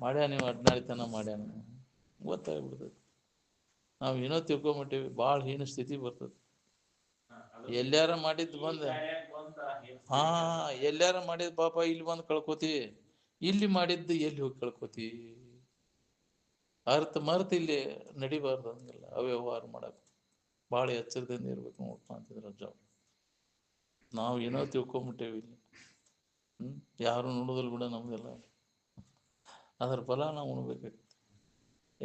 ಮಾಡ್ಯಾನ ನೀವು ಅಡ್ನಾಳಿತನ ಮಾಡ್ಯಾನ ಗೊತ್ತಾಗ್ಬಿಡ್ತದೆ. ನಾವು ಏನೋ ತಿಳ್ಕೊಂಬಿಟ್ಟೇವಿ, ಭಾಳ ಹೀನ ಸ್ಥಿತಿ ಬರ್ತದೆ. ಎಲ್ಲಾರ ಮಾಡಿದ್ದು ಬಂದ ಹಾ ಎಲ್ಲಾರ ಮಾಡಿದ್ ಪಾಪ ಇಲ್ಲಿ ಬಂದು ಕಳ್ಕೊತಿ, ಇಲ್ಲಿ ಮಾಡಿದ್ದು ಎಲ್ಲಿ ಹೋಗಿ ಕಳ್ಕೊತಿ. ಮರ್ತ ಇಲ್ಲಿ ನಡಿಬಾರ್ದು ಹಂಗೆಲ್ಲ ಅವ್ಯವಹಾರ ಮಾಡಕ್ ಭಾಳ ಎಚ್ಚರದಿಂದ ಇರ್ಬೇಕು ನೋಡ್ಪ ಅಂತಿದ್ರ ಜಾಬ್. ನಾವು ಏನೋ ತಿಳ್ಕೊಂಬಿಟ್ಟೇವಿ ಇಲ್ಲಿ. ಯಾರು ನೋಡೋದಿಲ್ಲ ಬಿಡ ನಮ್ದೆಲ್ಲ, ಅದ್ರ ಫಲ ನಾವು ಉಣ್ಬೇಕಾಗ್ತದೆ.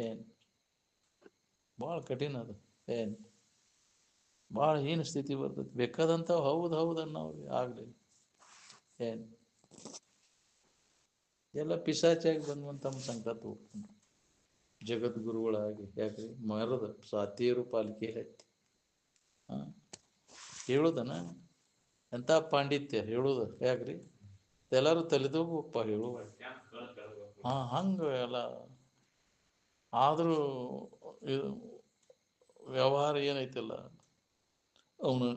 ಏನ್ ಭಾಳ ಕಠಿಣ ಅದು. ಏನ್ ಭಾಳ ಹೀನ ಸ್ಥಿತಿ ಬರ್ತದೆ. ಬೇಕಾದಂಥ ಹೌದು ಅನ್ನೋರಿಗೆ ಆಗಲಿ. ಏನ್ ಎಲ್ಲ ಪಿಶಾಚಾಗಿ ಬಂದ್ವಂತ ತಮ್ಮ ಸಂಕಟ ತಗೊಂಡು ಜಗದ್ಗುರುಗಳಾಗಿ ಯಾಕ್ರಿ ಮರದ ಸಾತಿಯರು ಪಾಲಿಕೆ ಹತ್ತಿ ಹೇಳುದನ ಎಂಥ ಪಾಂಡಿತ್ಯ ಹೇಳುದ ಯಾಕ್ರಿ ಎಲ್ಲರೂ ತಲೆದೋಗಪ್ಪ ಹೇಳು. ಹಂಗ ಎಲ್ಲ ಆದರೂ ವ್ಯವಹಾರ ಏನೈತಿಲ್ಲ ಅವನು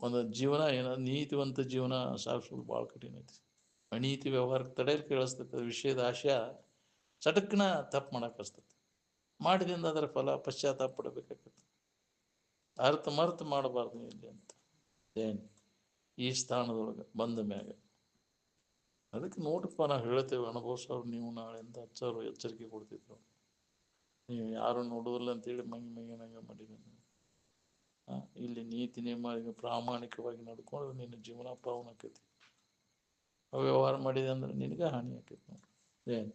ಒಂದು ಜೀವನ ನೀತಿವಂತ ಜೀವನ ಸಾಗಿಸೋದು ಭಾಳ ಕಠಿಣ ಐತಿ. ಅನೀತಿ ವ್ಯವಹಾರಕ್ಕೆ ತಡೆಯಲು ಕೇಳಿಸ್ತೈತೆ. ವಿಷಯದ ಆಶಯ ಚಟಕ್ನ ತಪ್ಪು ಮಾಡಕ್ಕೆ ಹಚ್ತೈತಿ. ಮಾಡಿದಿಂದ ಅದರ ಫಲ ಪಶ್ಚಾತ್ತಾಪ ಪಡಬೇಕಾಗತ್ತೆ. ಮರ್ತ ಮಾಡಬಾರ್ದು ಇಲ್ಲಿ ಅಂತ ಏನು ಈ ಸ್ಥಾನದೊಳಗೆ ಬಂದ ಮ್ಯಾಗ. ಅದಕ್ಕೆ ನೋಡ್ರಪ್ಪ ನಾವು ಹೇಳ್ತೇವೆ, ಅನುಭವಿಸೋರು ನೀವು ನಾಳೆಯಿಂದ ಹಚ್ಚೋರು ಎಚ್ಚರಿಕೆ ಕೊಡ್ತಿದ್ರು. ನೀವು ಯಾರು ನೋಡೋದಿಲ್ಲ ಅಂತೇಳಿ ಮಂಗಿನಂಗೆ ಮಾಡಿದ್ದೀನಿ. ಇಲ್ಲಿ ನೀತಿ ನಿಯಮ ಪ್ರಾಮಾಣಿಕವಾಗಿ ನಡ್ಕೊಂಡು ನಿನ್ನ ಜೀವನ ಪಾವನ ಆಕೈತಿ. ಅವ್ಯವಹಾರ ಮಾಡಿದೆ ಅಂದ್ರೆ ನಿನಗೆ ಹಾನಿ ಆಕೈತಿ. ನೋಡಿ ಏನು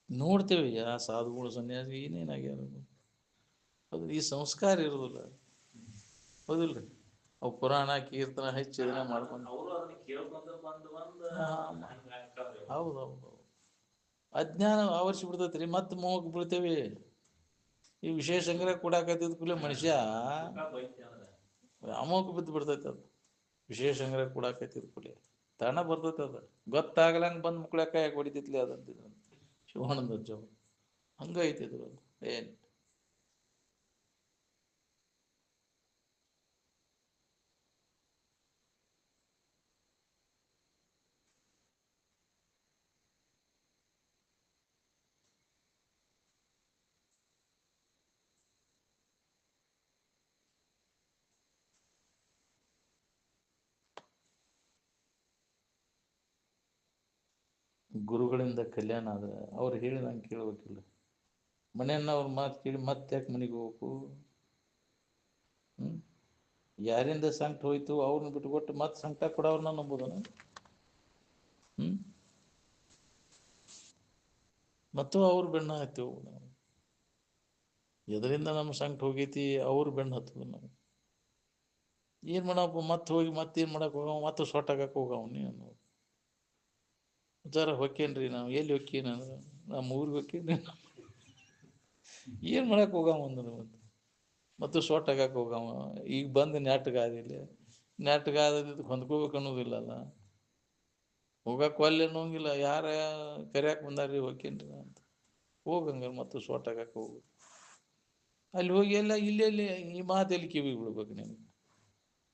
ನೋಡ್ತೇವೆ ಯಾ ಸಾಧುಗಳು ಸನ್ಯಾಸಿ ಏನೇನಾಗ್ಯಾರ. ಅದು ಈ ಸಂಸ್ಕಾರ ಇರೋದಿಲ್ಲ. ಹೌದಿಲ್ಲ ರೀ? ಅವು ಪುರಾಣ ಕೀರ್ತನ ಹೆಚ್ಚು ಇದನ್ನ ಮಾಡ್ಕೊಂಡು ಹೌದೌದು ಅಜ್ಞಾನ ಆವರಿಸಿ ಬಿಡ್ತೈತ್ರಿ. ಮತ್ತೆ ಮೋಹಕ್ಕೆ ಬೀಳ್ತೇವೆ. ಈ ವಿಶೇಷ ಸಂಗ್ರಹ ಕೊಡಾಕತ್ತಿದ ಕೂಡಲೇ ಮನುಷ್ಯ ಅಮೋಘ ಬಿದ್ದು ಬಿಡ್ತೈತೆ. ಅದು ವಿಶೇಷ ಸಂಗ್ರಹ ಕೊಡಾಕತ್ತಿದ ಕೂಡಲೇ ತಾನ ಬರ್ತೈತೆ. ಅದು ಗೊತ್ತಾಗಲಂಗೆ ಬಂದು ಮುಕ್ಳಕ್ಕ ಯಾಕೆ ಹೊಡಿತೈತ್ಲಿ ಅದಂತಿದ್ರು ಶಿವಾನಂದ ಜವ ಹಂಗೈತಿದ್ರು. ಏನು ಗುರುಗಳಿಂದ ಕಲ್ಯಾಣ ಆದ್ರೆ ಅವ್ರು ಹೇಳಿ ನಂಗೆ ಕೇಳ್ಬೇಕಿಲ್ಲ. ಮನೆಯನ್ನ ಅವ್ರ ಮಾತು ಕೇಳಿ ಮತ್ತೆ ಯಾಕೆ ಮನೆಗೆ ಹೋಗ್ಬೇಕು? ಯಾರಿಂದ ಸಂಕಟ ಹೋಯ್ತು ಅವ್ರನ್ನ ಬಿಟ್ಕೊಟ್ಟು ಮತ್ತೆ ಸಂಕಟ ಕೊಡೋರ್ನ ನಂಬೋದನ? ಮತ್ತು ಅವ್ರು ಬೆನ್ನ ಹತ್ತೇವು ನಾವು. ಎದರಿಂದ ನಮ್ಮ ಸಂಕಟ ಹೋಗೈತಿ ಅವ್ರು ಬೆನ್ನು ಹತ್ತದ ನಾವು. ಏನು ಮಾಡಪ್ಪ ಮತ್ತೆ ಹೋಗಿ ಮತ್ತೇನು ಮಾಡಕ್ಕೆ ಹೋಗವ? ಮತ್ತೆ ಸೊಟ್ಟಾಗಕ್ಕೆ ಹೋಗವ ನೀನು? ಜರ ಹೊಕ್ಕೇನ್ರಿ ನಾವು ಎಲ್ಲಿ ಹೊಕ್ಕೇನ ನಮ್ಮ ಊರಿಗೆ ಹೊಕ್ಕೇನ್ರಿ. ಏನು ಮಾಡಕ್ಕೆ ಹೋಗವ ಅಂದ್ರೆ ಮತ್ತು ಸೊಟ್ಟಾಗಕ್ಕೆ ಹೋಗವ. ಈಗ ಬಂದು ನೆಟ್ಟಗಾದಿಲ್ಲ, ನೆಟ್ಟಗಾದಕ್ಕೆ ಹೊಂದ್ಕೋಬೇಕು ಅನ್ನೋದಿಲ್ಲಲ್ಲ. ಹೋಗಕ್ಕೆ ಒಲ್ಲೆ ಅನ್ನೋಂಗಿಲ್ಲ. ಯಾರ ಕರ್ಯಾಕೆ ಬಂದಾರ್ರಿ ಹೊಕ್ಕೇನ್ರಿ ಅಂತ ಹೋಗಂಗಾರ ಮತ್ತು ಸೊಟ್ಟಾಗಕ್ಕೆ ಹೋಗು. ಅಲ್ಲಿ ಹೋಗಿ ಎಲ್ಲ ಇಲ್ಲೆಲ್ಲಿ ಈ ಮಾತೆಲ್ಲಿ ಕಿವಿಗೆ ಬಿಡ್ಬೇಕು ನೀನು?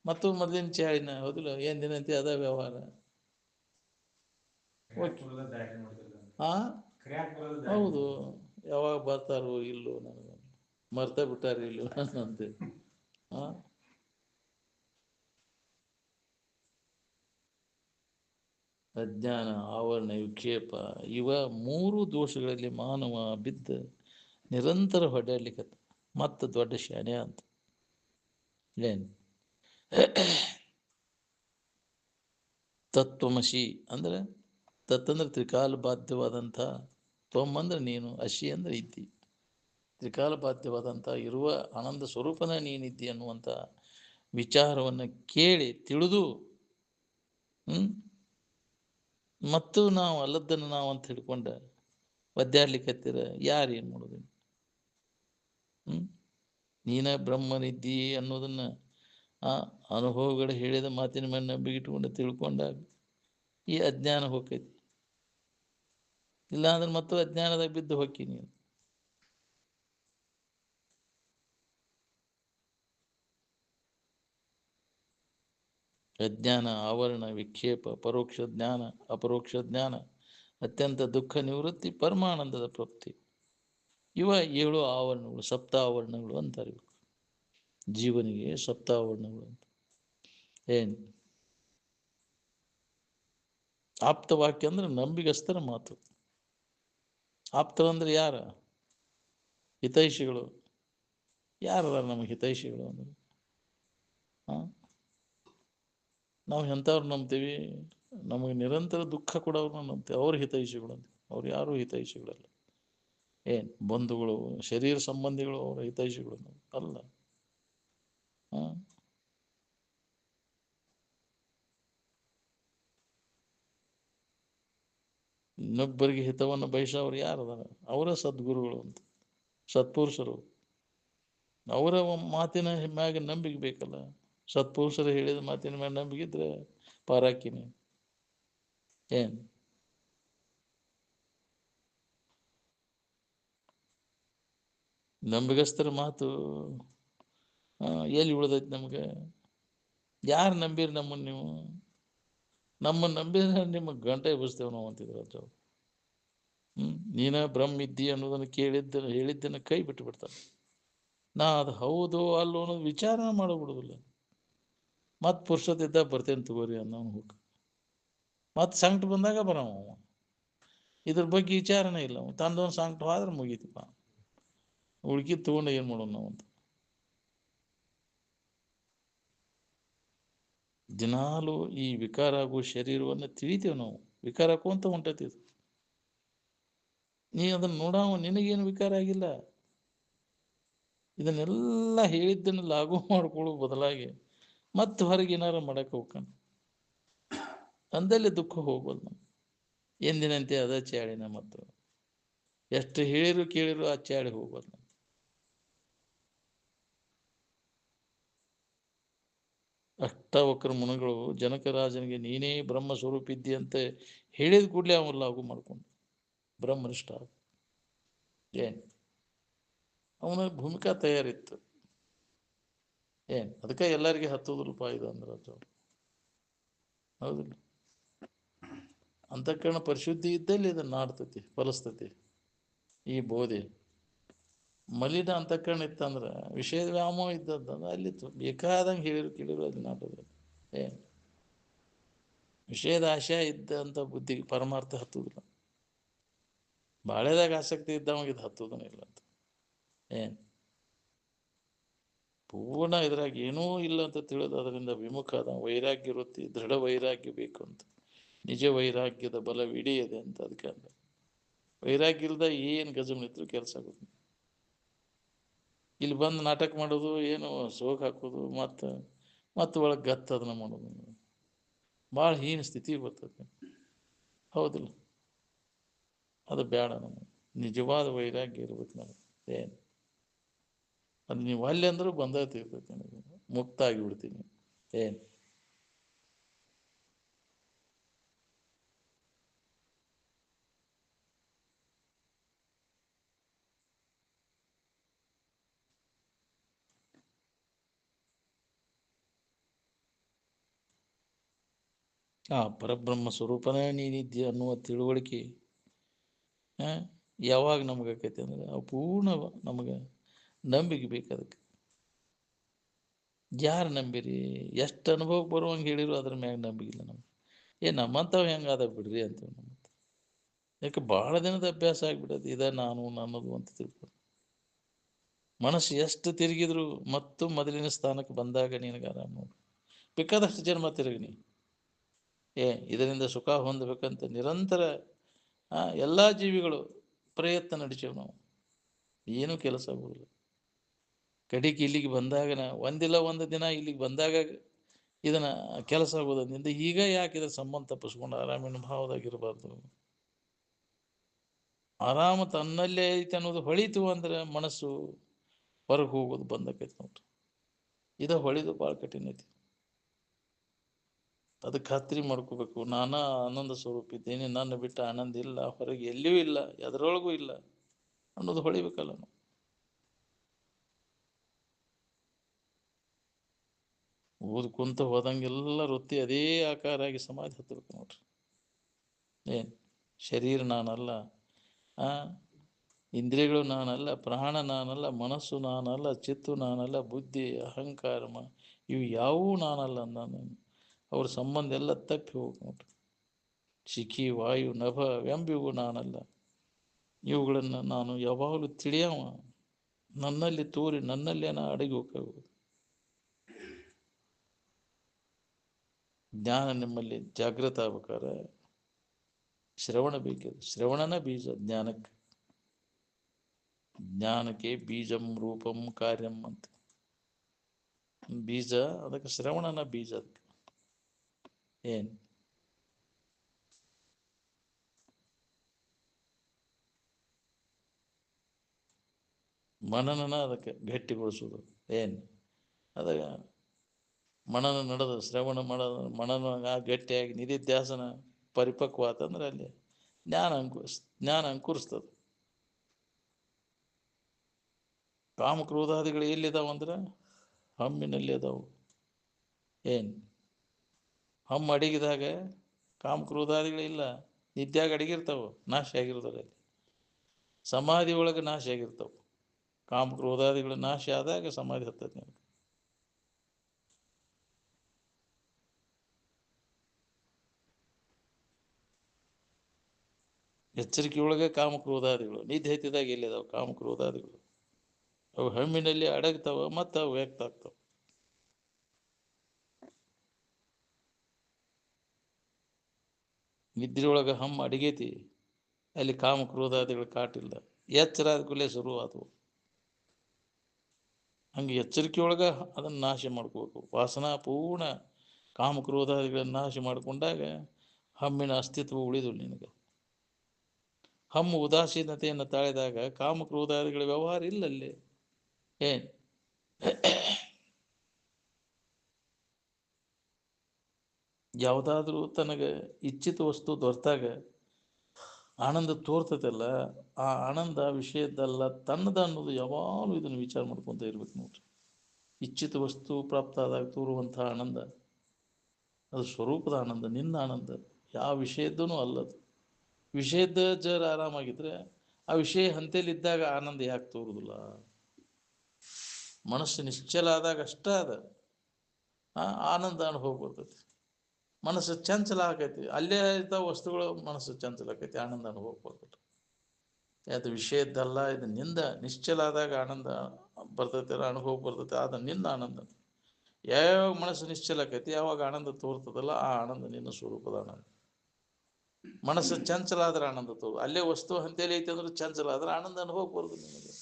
ಮತ್ತು ಮೊದಲಿನ ಚಾಳಿನ ಹೌದಿಲ್ಲ? ಏನು ದಿನಂತೆ ಅದ ವ್ಯವಹಾರ. ಹೌದು, ಯಾವಾಗ ಬರ್ತಾರೋ ಇಲ್ಲೋ ನನಗೆ ಮರ್ತ ಬಿಟ್ಟಾರ ಇಲ್ಲೋ ಅಂತೆ. ಅಜ್ಞಾನ, ಆವರಣ, ವಿಕ್ಷೇಪ ಇವ ಮೂರು ದೋಷಗಳಲ್ಲಿ ಮಾನವ ಬಿದ್ದ ನಿರಂತರ ಹೊಡ್ಯಾಡ್ಲಿಕ್ಕೆ ಮತ್ತೆ ದೊಡ್ಡ ಶಾಣೆ ಅಂತ. ಏನು ತತ್ವಮಸಿ ಅಂದ್ರೆ ತತ್ ಅಂದ್ರೆ ತ್ರಿಕಾಲ ಬಾಧ್ಯವಾದಂಥ, ತ್ವಮ್ ಅಂದ್ರೆ ನೀನು, ಅಸಿ ಅಂದ್ರೆ ಇದ್ದಿ. ತ್ರಿಕಾಲ ಬಾಧ್ಯವಾದಂಥ ಇರುವ ಆನಂದ ಸ್ವರೂಪನ ನೀನಿದ್ದಿ ಅನ್ನುವಂಥ ವಿಚಾರವನ್ನು ಕೇಳಿ ತಿಳಿದು ಮತ್ತು ನಾವು ಅಲ್ಲದ್ದನ್ನು ನಾವು ಅಂತ ಹಿಡ್ಕೊಂಡ ಒದ್ದಾಡ್ಲಿಕ್ಕೆ ಹತ್ತಿರ ಯಾರು ಏನು ಮಾಡೋದು? ನೀನ ಬ್ರಹ್ಮನಿದ್ದಿ ಅನ್ನೋದನ್ನ ಆ ಅನುಭವಗಳು ಹೇಳಿದ ಮಾತಿನ ಮೇಲೆ ನಂಬಿಕೆ ಇಟ್ಕೊಂಡು ತಿಳ್ಕೊಂಡಾಗ ಈ ಅಜ್ಞಾನ ಹೋಗ್ತೈತಿ. ಇಲ್ಲಾಂದ್ರೆ ಮತ್ತು ಅಜ್ಞಾನದಾಗ ಬಿದ್ದು ಹೊಕ್ಕಿ ನೀನು. ಅಜ್ಞಾನ, ಆವರಣ, ವಿಕ್ಷೇಪ, ಪರೋಕ್ಷ ಜ್ಞಾನ, ಅಪರೋಕ್ಷ ಜ್ಞಾನ, ಅತ್ಯಂತ ದುಃಖ ನಿವೃತ್ತಿ, ಪರಮಾನಂದದ ಪ್ರಾಪ್ತಿ. ಇವ 7 ಆವರಣಗಳು, ಸಪ್ತಾವರಣಗಳು ಅಂತಾರೆ. ಜೀವನಿಗೆ ಸಪ್ತಾವರಣಗಳು ಅಂತ. ಏನು ಆಪ್ತವಾಕ್ಯ ಅಂದ್ರೆ ನಂಬಿಗಸ್ತರ ಮಾತು. ಆಪ್ತರಂದ್ರೆ ಯಾರ? ಹಿತೈಷಿಗಳು. ಯಾರು ನಮಗೆ ಹಿತೈಷಿಗಳು ಅಂದ್ರೆ? ಹಾಂ, ನಾವು ಎಂಥವ್ರು ನಂಬ್ತೀವಿ? ನಮಗೆ ನಿರಂತರ ದುಃಖ ಕೊಡೋರನ್ನ ನಂಬ್ತೀವಿ, ಅವ್ರು ಹಿತೈಷಿಗಳು ಅಂತ. ಅವ್ರು ಯಾರು ಹಿತೈಷಿಗಳಲ್ಲ. ಏನು ಬಂಧುಗಳು, ಶರೀರ ಸಂಬಂಧಿಗಳು ಅವರ ಹಿತೈಷಿಗಳು ಅಲ್ಲ. ಹಾಂ, ಇನ್ನೊಬ್ಬರಿಗೆ ಹಿತವನ್ನು ಬಯಸೋರು ಯಾರದಾರ? ಅವರ ಸದ್ಗುರುಗಳು ಅಂತ, ಸತ್ಪುರುಷರು. ಅವರ ಮಾತಿನ ಮ್ಯಾಗ ನಂಬಿಕೆ ಬೇಕಲ್ಲ. ಸತ್ಪುರುಷರು ಹೇಳಿದ ಮಾತಿನ ಮ್ಯಾಗ ನಂಬಿಕೆ ಇದ್ರೆ ಪಾರಾಕಿನಿ. ಏನು ನಂಬಿಗಸ್ತರ ಮಾತು ಎಲ್ಲಿ ಉಳ್ದೈತಿ ನಮ್ಗೆ? ಯಾರು ನಂಬಿರಿ ನಮ್ಮನ್ನು ನೀವು? ನಮ್ಮನ್ನು ನಂಬಿದ್ರೆ ನಿಮಗೆ ಗಂಟೆ ಎಬ್ಬಿಸ್ತೇವೆ ನಾವು ಅಂತಿದ್ರು ಅಜ್ಜ. ನೀನ ಬ್ರಹ್ಮ ಇದ್ದಿ ಅನ್ನೋದನ್ನು ಹೇಳಿದ್ದನ್ನು ಕೈ ಬಿಟ್ಟು ಬಿಡ್ತಾರೆ. ನಾ ಅದು ಹೌದು ಅಲ್ಲೋ ಅನ್ನೋದು ವಿಚಾರ ಮಾಡಬಿಡುದಿಲ್ಲ. ಮತ್ತೆ ಪುರುಷತಿದ್ದಾಗ ಬರ್ತೇನೆ ತಗೋರಿ ಅನ್ನೋನು ಹೋಗಿ ಮತ್ತೆ ಸಂಕಟ ಬಂದಾಗ ಬರವ. ಇದ್ರ ಬಗ್ಗೆ ವಿಚಾರನೇ ಇಲ್ಲ. ತಂದೊಂದು ಸಂಕಟ ಆದ್ರೆ ಮುಗೀತಪ್ಪ, ಉಳ್ಕಿದ್ ತಗೊಂಡು ಏನು ಮಾಡೋಣ ನಾವು ಅಂತ. ದಿನಾಲು ಈ ವಿಕಾರ ಆಗೋ ಶರೀರವನ್ನು ತಿಳಿತೇವೆ ನಾವು. ವಿಕಾರ ಆಕೋಂತ ಹೊಂಟೈತಿ ಇದು. ನೀ ಅದನ್ನು ನೋಡವ, ನಿನಗೇನು ವಿಕಾರ ಆಗಿಲ್ಲ. ಇದನ್ನೆಲ್ಲ ಹೇಳಿದ್ದನ್ನು ಲಾಗು ಮಾಡ್ಕೊಳ್ಳೋ ಬದಲಾಗಿ ಮತ್ತೆ ಹೊರಗೆ ಏನಾರು ಮಾಡಕ್ಕೆ ಹೋಗ್ತಾನ. ಅಂದಲ್ಲಿ ದುಃಖ ಹೋಗ್ಬೋದು ನಾವು. ಎಂದಿನಂತೆ ಅದ ಚಾಳಿನ ಮತ್ತು ಎಷ್ಟು ಹೇಳಿರು ಕೇಳಿರು ಆ ಚಾಳಿ ಹೋಗ್ಬೋದು ನಾವು. ಅಷ್ಟವಕ್ರ ಮುನಿಗಳು ಜನಕರಾಜನಿಗೆ ನೀನೇ ಬ್ರಹ್ಮ ಸ್ವರೂಪ ಇದ್ದಿ ಅಂತ ಹೇಳಿದ ಕೂಡಲೇ ಅವನು ಲಾಗು ಮಾಡ್ಕೊಂಡು ಬ್ರಹ್ಮನಿಷ್ಠ. ಏನು ಅವನ ಭೂಮಿಕಾ ತಯಾರಿತ್ತು. ಏನು ಅದಕ್ಕೆ ಎಲ್ಲರಿಗೆ 10 ರೂಪಾಯಿ ಇದು ಅಂದ್ರೆ ಅದು ಹೌದಿಲ್ಲ. ಅಂತಃಕರಣ ಪರಿಶುದ್ಧಿ ಇದ್ದಲ್ಲಿ ಇದನ್ನು ನಾಡ್ತತಿ, ಫಲಿಸ್ತತಿ. ಈ ಬೋಧೆ ಮಲಿನ ಅಂತಃಕರಣ ಇತ್ತಂದ್ರೆ, ವಿಷಯದ ವ್ಯಾಮೋಹ ಇದ್ದದ್ದು ಅಲ್ಲಿತ್ತು, ಬೇಕಾದಂಗೆ ಹೇಳಿರು ಕೇಳಿರು ಅದು ನಾಟೋದು. ಏನು ವಿಷಯದ ಆಶಯ ಇದ್ದಂಥ ಬುದ್ಧಿಗೆ ಪರಮಾರ್ಥ ಹತ್ತುದಿಲ್ಲ. ಬಾಳೆದಾಗ ಆಸಕ್ತಿ ಇದ್ದವಾಗ ಇದು ಹತ್ತುದನ ಇಲ್ಲ ಅಂತ. ಏನು ಪೂರ್ಣ ಇದ್ರಾಗ ಏನೂ ಇಲ್ಲ ಅಂತ ತಿಳಿದು ಅದರಿಂದ ವಿಮುಖ ಆದ ವೈರಾಗ್ಯ ವೃತ್ತಿ, ದೃಢ ವೈರಾಗ್ಯ ಬೇಕು ಅಂತ. ನಿಜ ವೈರಾಗ್ಯದ ಬಲವಿಡಿಯದೆ ಅಂತ. ಅದಕ್ಕೆ ಅಂದ ವೈರಾಗ್ಯ ಇಲ್ದ ಏನು ಗಜಮನಿದ್ರು ಕೆಲಸ ಆಗೋದು. ಇಲ್ಲಿ ಬಂದು ನಾಟಕ ಮಾಡೋದು, ಏನು ಸೋಗ್ ಹಾಕೋದು, ಮತ್ತು ಒಳಗೆ ಗತ್ತು ಅದನ್ನ ಮಾಡೋದು, ಭಾಳ ಹೀನ ಸ್ಥಿತಿ ಬರ್ತದೆ. ಹೌದಿಲ್ಲ, ಅದು ಬೇಡ. ನಮಗೆ ನಿಜವಾದ ವೈರಾಗ್ಯ ಇರ್ಬೇಕು ನಮಗೆ. ಏನು ಅದು ನೀವು ಅಲ್ಲಿ ಅಂದ್ರೂ ಬಂದೈತಿರ್ತೈತಿ, ನನಗೆ ಮುಕ್ತ ಆಗಿಬಿಡ್ತೀನಿ. ಏನು ಪರಬ್ರಹ್ಮ ಸ್ವರೂಪನೇ ನೀನಿದ್ಯ ಅನ್ನುವ ತಿಳುವಳಿಕೆ ಯಾವಾಗ ನಮ್ಗೆ ಆಕೈತಿ ಅಂದ್ರೆ ಪೂರ್ಣ ನಮಗೆ ನಂಬಿಕೆ ಬೇಕು. ಅದಕ್ಕೆ ಯಾರು ನಂಬಿರಿ? ಎಷ್ಟು ಅನುಭವಕ್ಕೆ ಬರುವಂಗೆ ಹೇಳಿರು ಅದ್ರ ಮ್ಯಾಗ ನಂಬಿಕಿಲ್ಲ ನಮ್ಗೆ. ನಮ್ಮಂಥವು ಹೆಂಗಾದ ಬಿಡ್ರಿ ಅಂತೀವಿ ನಮ್ಮ. ಯಾಕೆ ಭಾಳ ದಿನದ ಅಭ್ಯಾಸ ಆಗಿಬಿಡೋದು ಇದ ನಾನು ನನ್ನದು ಅಂತ ತಿಳ್ಕೊಂಡು ಮನಸ್ಸು ಎಷ್ಟು ತಿರುಗಿದ್ರು ಮತ್ತು ಮೊದಲಿನ ಸ್ಥಾನಕ್ಕೆ ಬಂದಾಗ ನಿನಗೆ ಆರಾಮ ನೋಡು. ಬೇಕಾದಷ್ಟು ಜನ್ಮ ತಿರುಗಿನಿ, ಇದರಿಂದ ಸುಖ ಹೊಂದಬೇಕಂತ ನಿರಂತರ ಎಲ್ಲ ಜೀವಿಗಳು ಪ್ರಯತ್ನ ನಡೆಸೇವು ನಾವು. ಏನೂ ಕೆಲಸ ಆಗೋದಿಲ್ಲ. ಕಡೆಗೆ ಇಲ್ಲಿಗೆ ಬಂದಾಗ ಒಂದಿಲ್ಲ ಒಂದು ದಿನ ಇಲ್ಲಿಗೆ ಬಂದಾಗ ಇದನ್ನ ಕೆಲಸ ಆಗೋದ್ರಿಂದ ಈಗ ಯಾಕೆ ಇದ್ರ ಸಂಬಂಧ ತಪ್ಪಿಸ್ಕೊಂಡು ಆರಾಮಿನ ಭಾವದಾಗಿರಬಾರ್ದು? ಆರಾಮ ತನ್ನಲ್ಲೇ ಐತೆ ಅನ್ನೋದು ಹೊಳಿತು ಅಂದ್ರೆ ಮನಸ್ಸು ಹೊರಗೆ ಹೋಗೋದು ಬಂದಕೈತಿ ನೋಡ್ರಿ. ಇದು ಹೊಳಿದು ಭಾಳ ಕಠಿಣ ಐತಿ. ಅದಕ್ಕೆ ಖಾತ್ರಿ ಮಾಡ್ಕೋಬೇಕು, ನಾನಾ ಆನಂದ ಸ್ವರೂಪ ಇದ್ದೇನೆ, ನನ್ನ ಬಿಟ್ಟ ಆನಂದ ಇಲ್ಲ, ಹೊರಗೆ ಎಲ್ಲಿಯೂ ಇಲ್ಲ, ಎದರೊಳಗೂ ಇಲ್ಲ ಅನ್ನೋದು ಹೊಳಿಬೇಕಲ್ಲ ನಾವು. ಕುಂತ ಹೋದಂಗೆಲ್ಲ ವೃತ್ತಿ ಅದೇ ಆಕಾರ ಆಗಿ ಸಮಾಧಿ ಹತ್ತಬೇಕು ನೋಡ್ರಿ. ಏನು ಶರೀರ ನಾನಲ್ಲ, ಆ ಇಂದ್ರಿಯಗಳು ನಾನಲ್ಲ, ಪ್ರಾಣ ನಾನಲ್ಲ, ಮನಸ್ಸು ನಾನಲ್ಲ, ಚಿತ್ತು ನಾನಲ್ಲ, ಬುದ್ಧಿ ಅಹಂಕಾರ ಇವು ಯಾವುವೂ ನಾನಲ್ಲ. ನಾನು ಅವ್ರ ಸಂಬಂಧ ಎಲ್ಲ ತಪ್ಪಿ ಹೋಗಿ ನೋಡ್ರಿ. ಶಿಖಿ ವಾಯು ನಭ ಎಂಬಿವು ನಾನಲ್ಲ. ಇವುಗಳನ್ನು ನಾನು ಯಾವಾಗಲೂ ತಿಳಿಯವ, ನನ್ನಲ್ಲಿ ತೋರಿ ನನ್ನಲ್ಲೇ ನಾ ಅಡಗಿ ಹೋಗ್ಬೋದು. ಜ್ಞಾನ ನಿಮ್ಮಲ್ಲಿ ಜಾಗೃತ ಆಗ್ಬೇಕಾದ್ರೆ ಶ್ರವಣ ಬೇಕಿದೆ. ಶ್ರವಣನ ಬೀಜ ಜ್ಞಾನಕ್ಕೆ. ಜ್ಞಾನಕ್ಕೆ ಬೀಜಂ ರೂಪಂ ಕಾರ್ಯಂ ಅಂತ. ಬೀಜ ಅದಕ್ಕೆ ಶ್ರವಣನ ಬೀಜ. ಅದಕ್ಕೆ ಏನು ಮನನನ ಅದಕ್ಕೆ ಗಟ್ಟಿಗೊಳಿಸೋದು. ಏನು ಅದ ಮನನ ನಡೆದ ಶ್ರವಣ ಮಾಡೋದು, ಮನನ ಗಟ್ಟಿಯಾಗಿ ನಿಧಿಧ್ಯಾಸನ ಪರಿಪಕ್ವ ಆತಂದ್ರೆ ಅಲ್ಲಿ ಜ್ಞಾನ ಅಂಕುರಿಸ್ತದೆ. ಕಾಮಕ್ರೋಧಾದಿಗಳು ಎಲ್ಲಿದಾವಂದ್ರೆ ಹಮ್ಮಿನಲ್ಲಿ ಅದಾವು. ಏನು ಹಮ್ಮು ಅಡಗಿದಾಗ ಕಾಮಕ್ರೋಧಾದಿಗಳಿಲ್ಲ, ನಿದ್ಯಾಗ ಅಡಗಿರ್ತಾವೆ, ನಾಶ ಆಗಿರ್ತಾರೆ. ಅಲ್ಲಿ ಸಮಾಧಿ ಒಳಗೆ ನಾಶ ಆಗಿರ್ತಾವೆ. ಕಾಮಕ್ರೋಧಾದಿಗಳು ನಾಶ ಆದಾಗ ಸಮಾಧಿ ಹತ್ತದ. ನಿನಗೆ ಎಚ್ಚರಿಕೆಯೊಳಗೆ ಕಾಮಕ್ರೋಧಾದಿಗಳು, ನಿದ್ದೆ ಹತ್ತಿದಾಗ ಎಲ್ಲಿದಾವೆ ಕಾಮಕ್ರೋಧಾದಿಗಳು? ಅವು ಹಮ್ಮಿನಲ್ಲಿ ಅಡಗ್ತಾವ ಮತ್ತು ಅವು ವ್ಯಕ್ತ ಆಗ್ತಾವೆ. ನಿದ್ರೆಯೊಳಗೆ ಹಮ್ಮು ಅಡಗೈತಿ, ಅಲ್ಲಿ ಕಾಮಕ್ರೋಧಾದಿಗಳು ಕಾಟಿಲ್ಲ. ಎಚ್ಚರ ಆದ ಕೂಡಲೇ ಶುರುವಾದವು. ಹಂಗೆ ಎಚ್ಚರಿಕೆಯೊಳಗೆ ಅದನ್ನು ನಾಶ ಮಾಡ್ಕೋಬೇಕು. ವಾಸನಾ ಪೂರ್ಣ ಕಾಮಕ್ರೋಧಾದಿಗಳನ್ನು ನಾಶ ಮಾಡಿಕೊಂಡಾಗ ಹಮ್ಮಿನ ಅಸ್ತಿತ್ವ ಉಳಿದು ನಿನಗೆ. ಹಮ್ಮು ಉದಾಸೀನತೆಯನ್ನು ತಾಳಿದಾಗ ಕಾಮಕ್ರೋಧಾದಿಗಳ ವ್ಯವಹಾರ ಇಲ್ಲಲ್ಲಿ. ಏನು ಯಾವುದಾದ್ರೂ ತನಗೆ ಇಚ್ಛಿತ ವಸ್ತು ದೊರೆತಾಗ ಆನಂದ ತೋರ್ತದಲ್ಲ, ಆ ಆನಂದ ವಿಷಯದ್ದಲ್ಲ, ತನ್ನದ ಅನ್ನೋದು ಯಾವಾಗಲೂ ಇದನ್ನು ವಿಚಾರ ಮಾಡ್ಕೊತ ಇರ್ಬೇಕು ನೋಡ್ರಿ. ಇಚ್ಛಿತ ವಸ್ತು ಪ್ರಾಪ್ತ ಆದಾಗ ತೋರುವಂಥ ಆನಂದ ಅದು ಸ್ವರೂಪದ ಆನಂದ, ನಿನ್ನ ಆನಂದ, ಯಾವ ವಿಷಯದ್ದೂ ಅಲ್ಲದು. ವಿಷಯದ ಜರ ಆರಾಮಾಗಿದ್ರೆ ಆ ವಿಷಯ ಹಂತೇಲಿದ್ದಾಗ ಆನಂದ ಯಾಕೆ ತೋರುದಿಲ್ಲ? ಮನಸ್ಸು ನಿಶ್ಚಲ ಆದಾಗ ಅಷ್ಟೇ ಅದ ಆನಂದ ಅನುಭವ ಬರ್ತೈತಿ. ಮನಸ್ಸು ಚಂಚಲ ಆಕೈತಿ, ಅಲ್ಲೇ ಇರ್ತಾವ ವಸ್ತುಗಳು, ಮನಸ್ಸು ಚಂಚಲ ಆಕೈತಿ, ಆನಂದ ಅನುಭವ ಬರ್ತೈತಿ. ಅದು ವಿಷಯದ್ದಲ್ಲ, ಇದು ನಿಂದ. ನಿಶ್ಚಲ ಆದಾಗ ಆನಂದ ಬರ್ತೈತೆ, ಅನುಭವ ಬರ್ತೈತೆ, ಆದ ನಿನ್ನ ಆನಂದ. ಯಾವಾಗ ಮನಸ್ಸು ನಿಶ್ಚಲ ಆಕೈತಿ, ಯಾವಾಗ ಆನಂದ ತೋರ್ತದಲ್ಲ, ಆ ಆನಂದ ನಿನ್ನ ಸ್ವರೂಪದ ಆನಂದ. ಮನಸ್ಸು ಚಂಚಲ ಆದ್ರೆ ಆನಂದ ತೋರು, ಅಲ್ಲೇ ವಸ್ತು ಹಂತೇಲಿ ಐತಿ ಅಂದ್ರೆ ಚಂಚಲ ಆದ್ರೆ ಆನಂದ ಅನುಭವ ಬರೋದು ನಿಮಗೆ.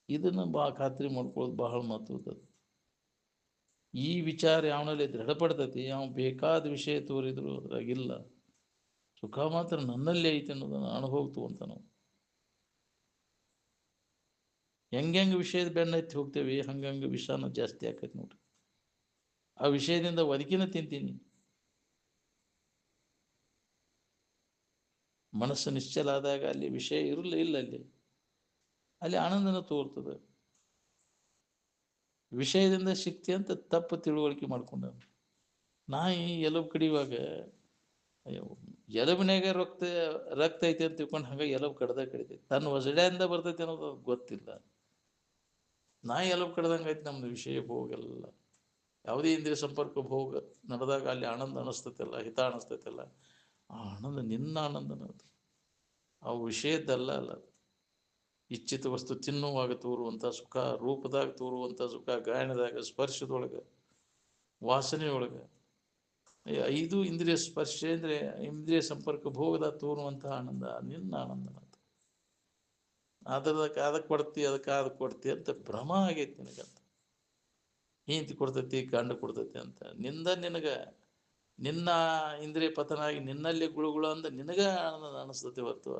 ಇದನ್ನು ಖಾತ್ರಿ ಮಾಡ್ಕೊಳ್ಳೋದು ಬಹಳ ಮಹತ್ವದ. ಈ ವಿಚಾರ ಯಾವನಲ್ಲಿ ದೃಢಪಡ್ತೈತಿ, ಯಾವ ಬೇಕಾದ ವಿಷಯ ತೋರಿದ್ರು ಅದ್ರಾಗಿಲ್ಲ, ಸುಖ ಮಾತ್ರ ನನ್ನಲ್ಲೇ ಐತಿ ಅನ್ನೋದನ್ನು ಅನುಭವ ತಗೊಂತ ನಾವು. ಹೆಂಗೆ ವಿಷಯದ ಬೆನ್ನ ಎತ್ತಿ ಹೋಗ್ತೇವೆ, ಹಂಗಂಗೆ ವಿಷಾನ ಜಾಸ್ತಿ ಆಕೈತಿ ನೋಡ್ರಿ. ಆ ವಿಷಯದಿಂದ ಒದಕಿನ ತಿಂತೀನಿ. ಮನಸ್ಸು ನಿಶ್ಚಲ ಆದಾಗ ಅಲ್ಲಿ ವಿಷಯ ಇರಲಿಲ್ಲ, ಇಲ್ಲ ಅಲ್ಲಿ ಆನಂದನ ತೋರ್ತದೆ. ವಿಷಯದಿಂದ ಶಕ್ತಿ ಅಂತ ತಪ್ಪು ತಿಳುವಳಿಕೆ ಮಾಡ್ಕೊಂಡ. ನಾಯಿ ಎಲಬು ಕಡಿಯುವಾಗ ಎಲಬಿನಾಗ ರಕ್ತ ಐತಿ ಅಂತ ತಿಳ್ಕೊಂಡು ಹಂಗ ಎಲಬು ಕಡಿತೈತಿ. ತನ್ನ ಒಸಡ್ಯಾದಿಂದ ಬರ್ತೈತಿ ಅನ್ನೋದು ಗೊತ್ತಿಲ್ಲ. ನಾಯಿ ಎಲಬು ಕಡ್ದಂಗೆ ಐತಿ ನಮ್ದು ವಿಷಯ ಭೋಗೆಲ್ಲ. ಯಾವುದೇ ಇಂದ್ರಿಯ ಸಂಪರ್ಕ ಭೋಗ ನಡೆದಾಗ ಅಲ್ಲಿ ಆನಂದ ಅನಿಸ್ತೈತಲ್ಲ, ಹಿತ ಅನಿಸ್ತೈತಲ್ಲ, ಆ ಆನಂದ ನಿನ್ನ ಆನಂದನ ಅದು, ಆ ವಿಷಯದ್ದಲ್ಲ ಅಲ್ಲ. ಇಚ್ಛಿತ ವಸ್ತು ತಿನ್ನುವಾಗ ತೋರುವಂಥ ಸುಖ, ರೂಪದಾಗ ತೋರುವಂಥ ಸುಖ, ಗಾಯನದಾಗ, ಸ್ಪರ್ಶದೊಳಗೆ, ವಾಸನೆಯೊಳಗೆ, 5 ಇಂದ್ರಿಯ ಸ್ಪರ್ಶ ಅಂದರೆ ಇಂದ್ರಿಯ ಸಂಪರ್ಕ ಭೋಗದಾಗ ತೋರುವಂಥ ಆನಂದ ನಿನ್ನ ಆನಂದನ ಅದು. ಅದಕ್ಕೆ ಕೊಡ್ತಿ ಅಂತ ಭ್ರಮ ಆಗೈತಿ ನಿನಗಂತ. ಹೆಂಡತಿ ಕೊಡ್ತೈತಿ, ಗಂಡ ಕೊಡ್ತೈತಿ ಅಂತ ನಿನಗೆ ನಿನ್ನ ಇಂದ್ರಿಯ ಪತನ ಆಗಿ ನಿನ್ನಲ್ಲಿ ಗುಳುಗುಳು ಅಂದ ನಿನಗೆ ಆನಂದ ಅನಿಸ್ತೈತಿ ಹೊರತು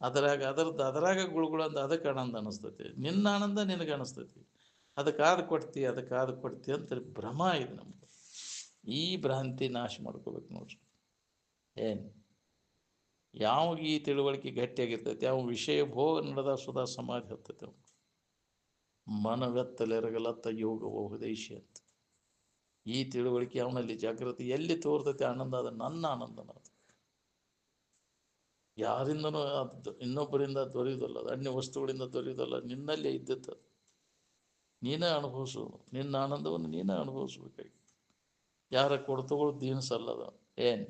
ಅದರಾಗ ಗುಳುಗುಳು ಅಂದ ಅದಕ್ಕೆ ಆನಂದ ಅನಿಸ್ತೈತಿ. ನಿನ್ನ ಆನಂದ ನಿನಗೆ ಅನಿಸ್ತೈತಿ. ಅದಕ್ಕಾದ ಕೊಡ್ತಿ ಅಂತ ಭ್ರಮ ಇದೆ ನಮ್ಗೆ. ಈ ಭ್ರಾಂತಿ ನಾಶ ಮಾಡ್ಕೋಬೇಕು ನೋಡ್ರಿ. ಏನು ಯಾವಾಗ ಈ ತಿಳುವಳಿಕೆ ಗಟ್ಟಿಯಾಗಿರ್ತೈತಿ, ಯಾವ ವಿಷಯ ಭೋಗ ನಡೆದ ಸುಧಾ ಸಮಾಧಿ ಹತ್ತೈತೆ. ಮನವೆತ್ತಲೆರಗಲತ್ತ ಯೋಗವ ಉಪದೇಶಿ ಅಂತ. ಈ ತಿಳುವಳಿಕೆ ಅವನಲ್ಲಿ ಜಾಗೃತಿ ಎಲ್ಲಿ ತೋರ್ತೈತಿ ಆನಂದ, ಅದು ನನ್ನ ಆನಂದನ ಅದು. ಯಾರಿಂದನೂ ಅದು ಇನ್ನೊಬ್ಬರಿಂದ ದೊರೆಯುವುದಲ್ಲ, ಅದು ಅನ್ಯ ವಸ್ತುಗಳಿಂದ ದೊರೆಯುವುದಲ್ಲ, ನಿನ್ನಲ್ಲೇ ಇದ್ದದ್ದು. ನೀನೇ ಅನುಭವಿಸೋದು, ನಿನ್ನ ಆನಂದವನ್ನು ನೀನೇ ಅನುಭವಿಸ್ಬೇಕಾಗಿ. ಯಾರ ಕೊಡ್ತಗಳು ದೀನಿಸಲ್ಲದ ಏನು.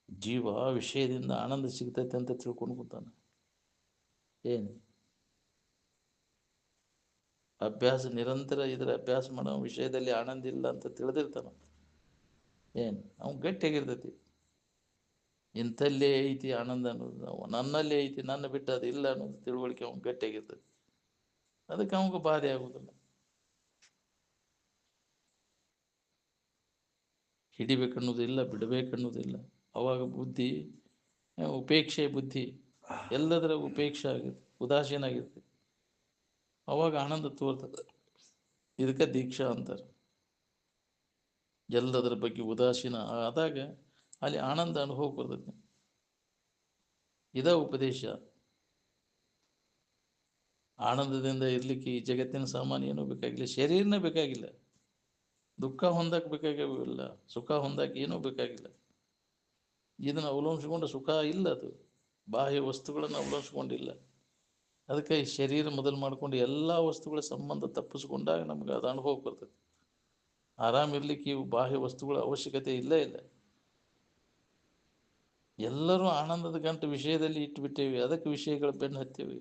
ಜೀವ ವಿಷಯದಿಂದ ಆನಂದ ಸಿಗ್ತೈತೆ ಅಂತ ತಿಳ್ಕೊಂಡು ಕೂತಾನೆ. ಏನು ಅಭ್ಯಾಸ ನಿರಂತರ ಇದ್ರ ಅಭ್ಯಾಸ ಮಾಡೋ ವಿಷಯದಲ್ಲಿ ಆನಂದ ಇಲ್ಲ ಅಂತ ತಿಳಿದಿರ್ತಾನ. ಏನು ಅವ್ನು ಗಟ್ಟಿಯಾಗಿರ್ತೈತಿ. ಇಂಥಲ್ಲೇ ಐತಿ ಆನಂದ ಅನ್ನೋದು, ನಾವು ನನ್ನಲ್ಲೇ ಐತಿ, ನನ್ನ ಬಿಟ್ಟು ಅದು ಇಲ್ಲ ಅನ್ನೋದು ತಿಳುವಳಿಕೆ ಅವ್ನು ಗಟ್ಟಿಯಾಗಿರ್ತೈತಿ. ಅದಕ್ಕೆ ಅವಂಗ ಬಾಧೆ ಆಗುದಿಲ್ಲ. ಹಿಡಿಬೇಕನ್ನೋದಿಲ್ಲ, ಬಿಡಬೇಕನ್ನೋದಿಲ್ಲ. ಅವಾಗ ಬುದ್ಧಿ ಉಪೇಕ್ಷೆ ಬುದ್ಧಿ ಎಲ್ಲದರ ಉಪೇಕ್ಷೆ ಆಗಿರ್ತದೆ, ಉದಾಸೀನ ಆಗಿರ್ತದೆ. ಅವಾಗ ಆನಂದ ತೋರ್ತದೆ. ಇದಕ್ಕೆ ದೀಕ್ಷಾ ಅಂತಾರೆ. ಎಲ್ಲದರ ಬಗ್ಗೆ ಉದಾಸೀನ ಆದಾಗ ಅಲ್ಲಿ ಆನಂದ ಅನುಭವ ಬರ್ತದೆ. ಇದ ಉಪದೇಶ. ಆನಂದದಿಂದ ಇರ್ಲಿಕ್ಕೆ ಈ ಜಗತ್ತಿನ ಸಾಮಾನ್ಯ ಏನೂ ಬೇಕಾಗಿಲ್ಲ, ಶರೀರನೇ ಬೇಕಾಗಿಲ್ಲ. ದುಃಖ ಹೊಂದಕ್ಕೆ ಬೇಕಾಗಿಲ್ಲ, ಸುಖ ಹೊಂದಕ್ಕೆ ಏನೂ ಬೇಕಾಗಿಲ್ಲ. ಇದನ್ನು ಅವಲಂಬಿಸಿಕೊಂಡು ಸುಖ ಇಲ್ಲ. ಅದು ಬಾಹ್ಯ ವಸ್ತುಗಳನ್ನು ಅವಲಂಬಿಸ್ಕೊಂಡಿಲ್ಲ. ಅದಕ್ಕೆ ಈ ಶರೀರ ಮೊದಲು ಮಾಡಿಕೊಂಡು ಎಲ್ಲ ವಸ್ತುಗಳ ಸಂಬಂಧ ತಪ್ಪಿಸ್ಕೊಂಡಾಗ ನಮ್ಗೆ ಅದು ಅನುಭವ ಬರ್ತದೆ. ಆರಾಮಿರ್ಲಿಕ್ಕೆ ಇವು ಬಾಹ್ಯ ವಸ್ತುಗಳ ಅವಶ್ಯಕತೆ ಇಲ್ಲ. ಎಲ್ಲರೂ ಆನಂದದ ಗಂಟು ವಿಷಯದಲ್ಲಿ ಇಟ್ಟುಬಿಟ್ಟೇವಿ. ಅದಕ್ಕೆ ವಿಷಯಗಳ ಬೆನ್ನು ಹತ್ತೇವಿ.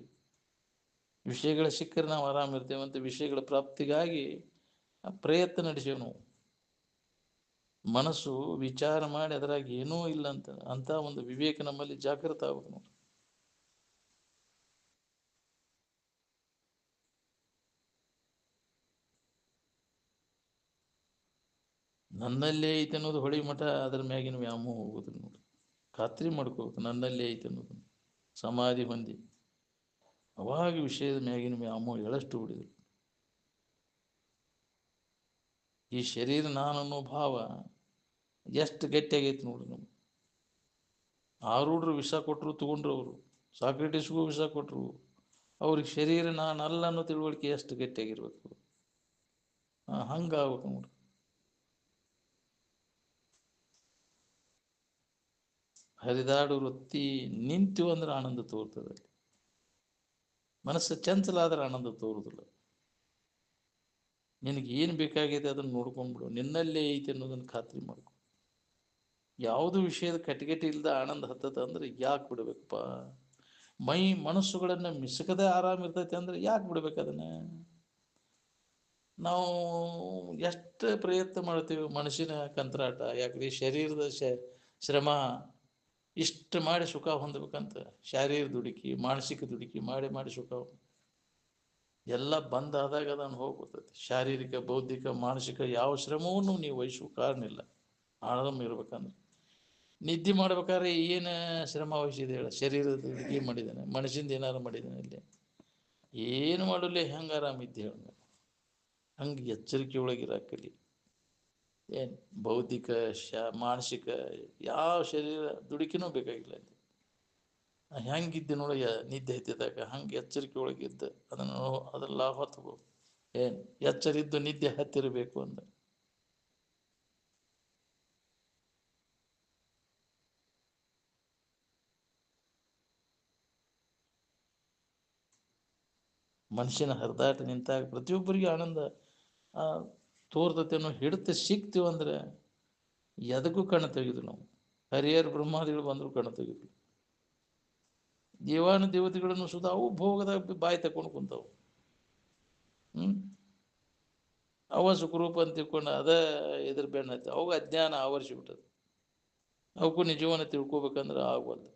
ವಿಷಯಗಳ ಸಿಕ್ಕರೆ ನಾವು ಆರಾಮಿರ್ತೇವೆ ಅಂತ ವಿಷಯಗಳ ಪ್ರಾಪ್ತಿಗಾಗಿ ಪ್ರಯತ್ನ ನಡೆಸೇವೆ ನಾವು. ಮನಸ್ಸು ವಿಚಾರ ಮಾಡಿ ಅದರಾಗ ಏನೂ ಇಲ್ಲ ಅಂತ ಒಂದು ವಿವೇಕ ನಮ್ಮಲ್ಲಿ ಜಾಗೃತ ಆಗ್ಬೇಕು ನೋಡಿ. ನನ್ನಲ್ಲೇ ಐತೆ ಅನ್ನೋದು ಹೊಳಿ ಮಠ ಅದರ ಮ್ಯಾಗಿನ ವ್ಯಾಮೋಹ ಹೋಗೋದಿಲ್ಲ ನೋಡಿ. ಖಾತ್ರಿ ಮಾಡ್ಕೋಬೇಕು ನನ್ನಲ್ಲೇ ಐತೆ ಅನ್ನೋದು. ಸಮಾಧಿ ಹೊಂದಿ ಅವಾಗ ವಿಷಯದ ಮ್ಯಾಗಿನ ವ್ಯಾಮೋಹ ಎಳಷ್ಟು ಹೊಡಿದ್ರು. ಈ ಶರೀರ ನಾನನ್ನೋ ಭಾವ ಎಷ್ಟು ಗಟ್ಟಿಯಾಗೈತಿ ನೋಡ್ರಿ. ನಮ್ಗೆ ಆರೂಢರು ವಿಷ ಕೊಟ್ಟರು ತಗೊಂಡ್ರು. ಅವರು ಸಾಕ್ರೆಟಿಸ್ಗೂ ವಿಷ ಕೊಟ್ಟರು. ಅವ್ರಿಗೆ ಶರೀರ ನಾನಲ್ಲ ಅನ್ನೋ ತಿಳುವಳಿಕೆ ಎಷ್ಟು ಗಟ್ಟಿಯಾಗಿರ್ಬೇಕು. ಹಂಗಾಗ್ಬೇಕು ನೋಡ್ರಿ. ಹರಿದಾಡು ವೃತ್ತಿ ನಿಂತು ಅಂದ್ರೆ ಆನಂದ ತೋರ್ತದೆ. ಮನಸ್ಸು ಚಂಚಲ ಆದ್ರೆ ಆನಂದ ತೋರುದಿಲ್ಲ. ನಿನಗೆ ಏನು ಬೇಕಾಗಿದೆ ಅದನ್ನು ನೋಡ್ಕೊಂಡ್ಬಿಡು. ನಿನ್ನಲ್ಲೇ ಐತಿ ಅನ್ನೋದನ್ನು ಖಾತ್ರಿ ಮಾಡ್ಕೊ. ಯಾವುದು ವಿಷಯದ ಕಟ್ಟಿಗೆಟಿ ಇಲ್ಲದ ಆನಂದ ಹತ್ತದ ಅಂದ್ರೆ ಯಾಕೆ ಬಿಡ್ಬೇಕಪ್ಪ? ಮನಸ್ಸುಗಳನ್ನ ಮಿಸಕದೆ ಆರಾಮ ಇರ್ತೈತೆ ಅಂದ್ರೆ ಯಾಕೆ ಬಿಡ್ಬೇಕು ಅದನ್ನ? ನಾವು ಎಷ್ಟು ಪ್ರಯತ್ನ ಮಾಡ್ತೀವಿ ಮನಸ್ಸಿನ ಕಂತ್ರಾಟ ಯಾಕ್ರಿ? ಶರೀರದ ಶ್ರಮ ಇಷ್ಟು ಮಾಡಿ ಸುಖ ಹೊಂದಬೇಕಂತ ಶಾರೀರ ದುಡುಕಿ ಮಾನಸಿಕ ದುಡುಕಿ ಮಾಡಿ ಮಾಡಿ ಸುಖ ಎಲ್ಲ ಬಂದಾದಾಗ ಅದನ್ನು ಹೋಗ್ಬಿಡ್ತೈತಿ. ಶಾರೀರಿಕ ಬೌದ್ಧಿಕ ಮಾನಸಿಕ ಯಾವ ಶ್ರಮವನ್ನು ನೀವು ವಹಿಸುವ ಕಾರಣ ಇಲ್ಲ. ಆರಾಮ ಇರ್ಬೇಕಂದ್ರೆ ನಿದ್ದೆ ಮಾಡ್ಬೇಕಾದ್ರೆ ಏನು ಶ್ರಮ ವಹಿಸಿದೆ ಹೇಳ? ಶರೀರದ ದುಡುಕಿ ಮಾಡಿದ್ದಾನೆ, ಮನಸ್ಸಿಂದ ಏನಾರು ಮಾಡಿದ್ದಾನೆ? ಇಲ್ಲಿ ಏನು ಮಾಡಲಿ, ಹೆಂಗೆ ಆರಾಮಿದ್ದೆ ಹೇಳ? ಹಂಗೆ ಎಚ್ಚರಿಕೆ ಒಳಗಿರಾಕಲಿ. ಏನು ಬೌದ್ಧಿಕ ಮಾನಸಿಕ ಯಾವ ಶರೀರ ದುಡುಕಿನೂ ಬೇಕಾಗಿಲ್ಲ. ಹೆಂಗಿದ್ದೆ ನೋಡಿ ನಿದ್ದೆ ಹತ್ತಿದಾಗ ಹಂಗೆ ಎಚ್ಚರಿಕೆ ಒಳಗಿದ್ದ ಅದನ್ನು ಅದೆಲ್ಲ ಹೊತ್ತು ಏನು ಎಚ್ಚರಿದ್ದು ನಿದ್ದೆ ಹತ್ತಿರಬೇಕು ಅಂದ. ಮನುಷ್ಯನ ಹರಿದಾಟ ನಿಂತಾಗ ಪ್ರತಿಯೊಬ್ಬರಿಗೆ ಆನಂದ ತೋರ್ತತೆ ಅನ್ನೋ ಹಿಡಿತ ಸಿಕ್ತೀವಿ ಅಂದ್ರೆ ಎದಕ್ಕೂ ಕಣ್ಣು ತೆಗೆದು ನಾವು ಹರಿಹರ ಬ್ರಹ್ಮಾದಿಗಳು ಬಂದರೂ ಕಣ್ಣು ತೆಗೆದು. ದೇವಾನು ದೇವತೆಗಳನ್ನು ಸುಧಾ ಅವು ಭೋಗದಾಗ ಬಾಯಿ ತಕೊಂಡು ಕುಂತಾವು. ಅವ ಸುಖರೂಪ ಅಂತ ತಿಳ್ಕೊಂಡು ಅದ ಇದ್ರ ಬೆನ್ನ ಹತ್ತಿ ಅವಾಗ ಅಜ್ಞಾನ ಆವರಿಸಿಬಿಟ್ಟದು. ಅವಕ್ಕೂ ನಿಜವನ್ನ ತಿಳ್ಕೊಬೇಕಂದ್ರೆ ಆಗವಲ್ದು.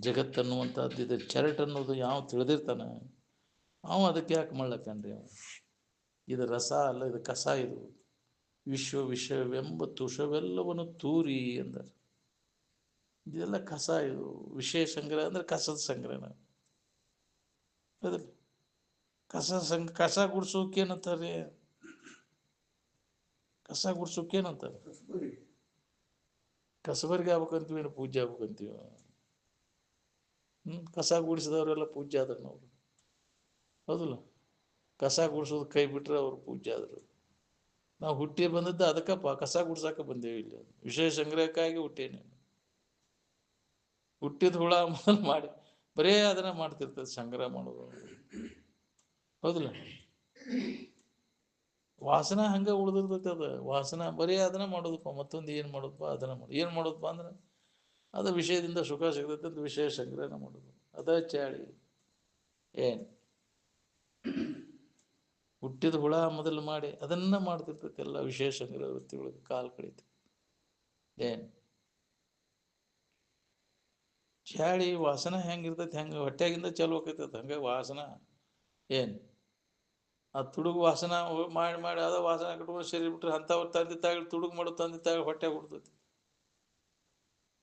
ಜಗತ್ತನ್ನುವಂಥದ್ದು ಇದು ಚರಟ್ ಅನ್ನೋದು ಯಾವ ತಿಳಿದಿರ್ತಾನೆ ಅವ ಅದಕ್ಕೆ ಯಾಕೆ ಮಾಡ್ಲಕ್ಕನ್ರಿ? ಅವ ಇದು ರಸ ಅಲ್ಲ, ಇದು ಕಸ. ಇದು ವಿಷವೆಂಬ ತುಷವೆಲ್ಲವನ್ನು ತೂರಿ ಅಂದರು. ಇದೆಲ್ಲ ಕಸ. ಇದು ವಿಷಯ ಸಂಗ್ರಹ ಅಂದ್ರೆ ಕಸದ ಸಂಗ್ರಹಣ. ಅದ್ರ ಕಸ ಗುಡ್ಸೋಕೇನಂತಾರೆ? ಕಸ ಗುಡ್ಸೋಕೇನಂತಾರೆ? ಕಸಬರಿಗೆ ಆಗ್ಬೇಕಂತೀವಿ, ಏನು ಪೂಜ್ಯ ಆಗ್ಬೇಕಂತೀವಿ. ಕಸ ಗುಡಿಸಿದವರೆಲ್ಲ ಪೂಜ್ಯ ಆದ್ರು ನಾವು, ಹೌದಲ್ಲ? ಕಸ ಗುಡಿಸೋದು ಕೈ ಬಿಟ್ರೆ ಅವ್ರು ಪೂಜ್ಯ ಆದರು. ನಾವು ಹುಟ್ಟಿ ಬಂದದ್ದು ಅದಕ್ಕಪ್ಪ, ಕಸ ಗುಡ್ಸಕ್ಕೆ ಬಂದೇವಿ ಇಲ್ಲಿ. ವಿಷಯ ಸಂಗ್ರಹಕ್ಕಾಗಿ ಹುಟ್ಟೇನೆ. ಹುಟ್ಟಿದ ಹುಳ ಮೊದಲು ಮಾಡಿ ಬರೇ ಅದನ್ನ ಮಾಡ್ತಿರ್ತದೆ, ಸಂಗ್ರಹ ಮಾಡೋದು, ಹೌದಿಲ್ಲ? ವಾಸನ ಹಂಗೆ ಉಳಿದಿರ್ತೈತೆ. ಅದು ವಾಸನ ಬರೀ ಅದನ್ನ ಮಾಡೋದಪ್ಪ, ಮತ್ತೊಂದು ಏನು ಮಾಡೋದಪ್ಪ, ಅದನ್ನ ಏನು ಮಾಡೋದಪ್ಪ ಅಂದ್ರೆ ಅದು ವಿಷಯದಿಂದ ಸುಖ ಸಿಗ್ತೈತೆ ಅಂತ ವಿಷಯ ಸಂಗ್ರಹಣ ಮಾಡೋದು. ಅದ ಚಾಳಿ. ಏನು ಹುಟ್ಟಿದ ಹುಳ ಮೊದಲು ಮಾಡಿ ಅದನ್ನ ಮಾಡ್ತಿರ್ತೈತೆ, ಎಲ್ಲ ವಿಷಯ ಸಂಗ್ರಹ ವೃತ್ತಿಗಳಿಗೆ ಕಾಲು ಕಳೀತಿ. ಏನು ಚಾಳಿ ವಾಸನ ಹೆಂಗಿರ್ತೈತಿ, ಹೆಂಗೆ ಹೊಟ್ಟೆಗಿಂದ ಚಲೋ ಆಕೈತೈತೆ ಹಂಗೆ ವಾಸನ. ಏನು ಆ ತುಡುಗು ವಾಸನ ಮಾಡಿ ಮಾಡಿ ಅದ ವಾಸನ ಕಟ್ಕೊಂಡು ಸರಿ ಬಿಟ್ರೆ ಅಂಥವ್ರು ತಂದೆ ತಾಯಿ ತುಡುಗು ಮಾಡೋ ತಂದೆ ತಾಯಿ ಹೊಟ್ಟೆ ಕೊಡ್ತೈತಿ.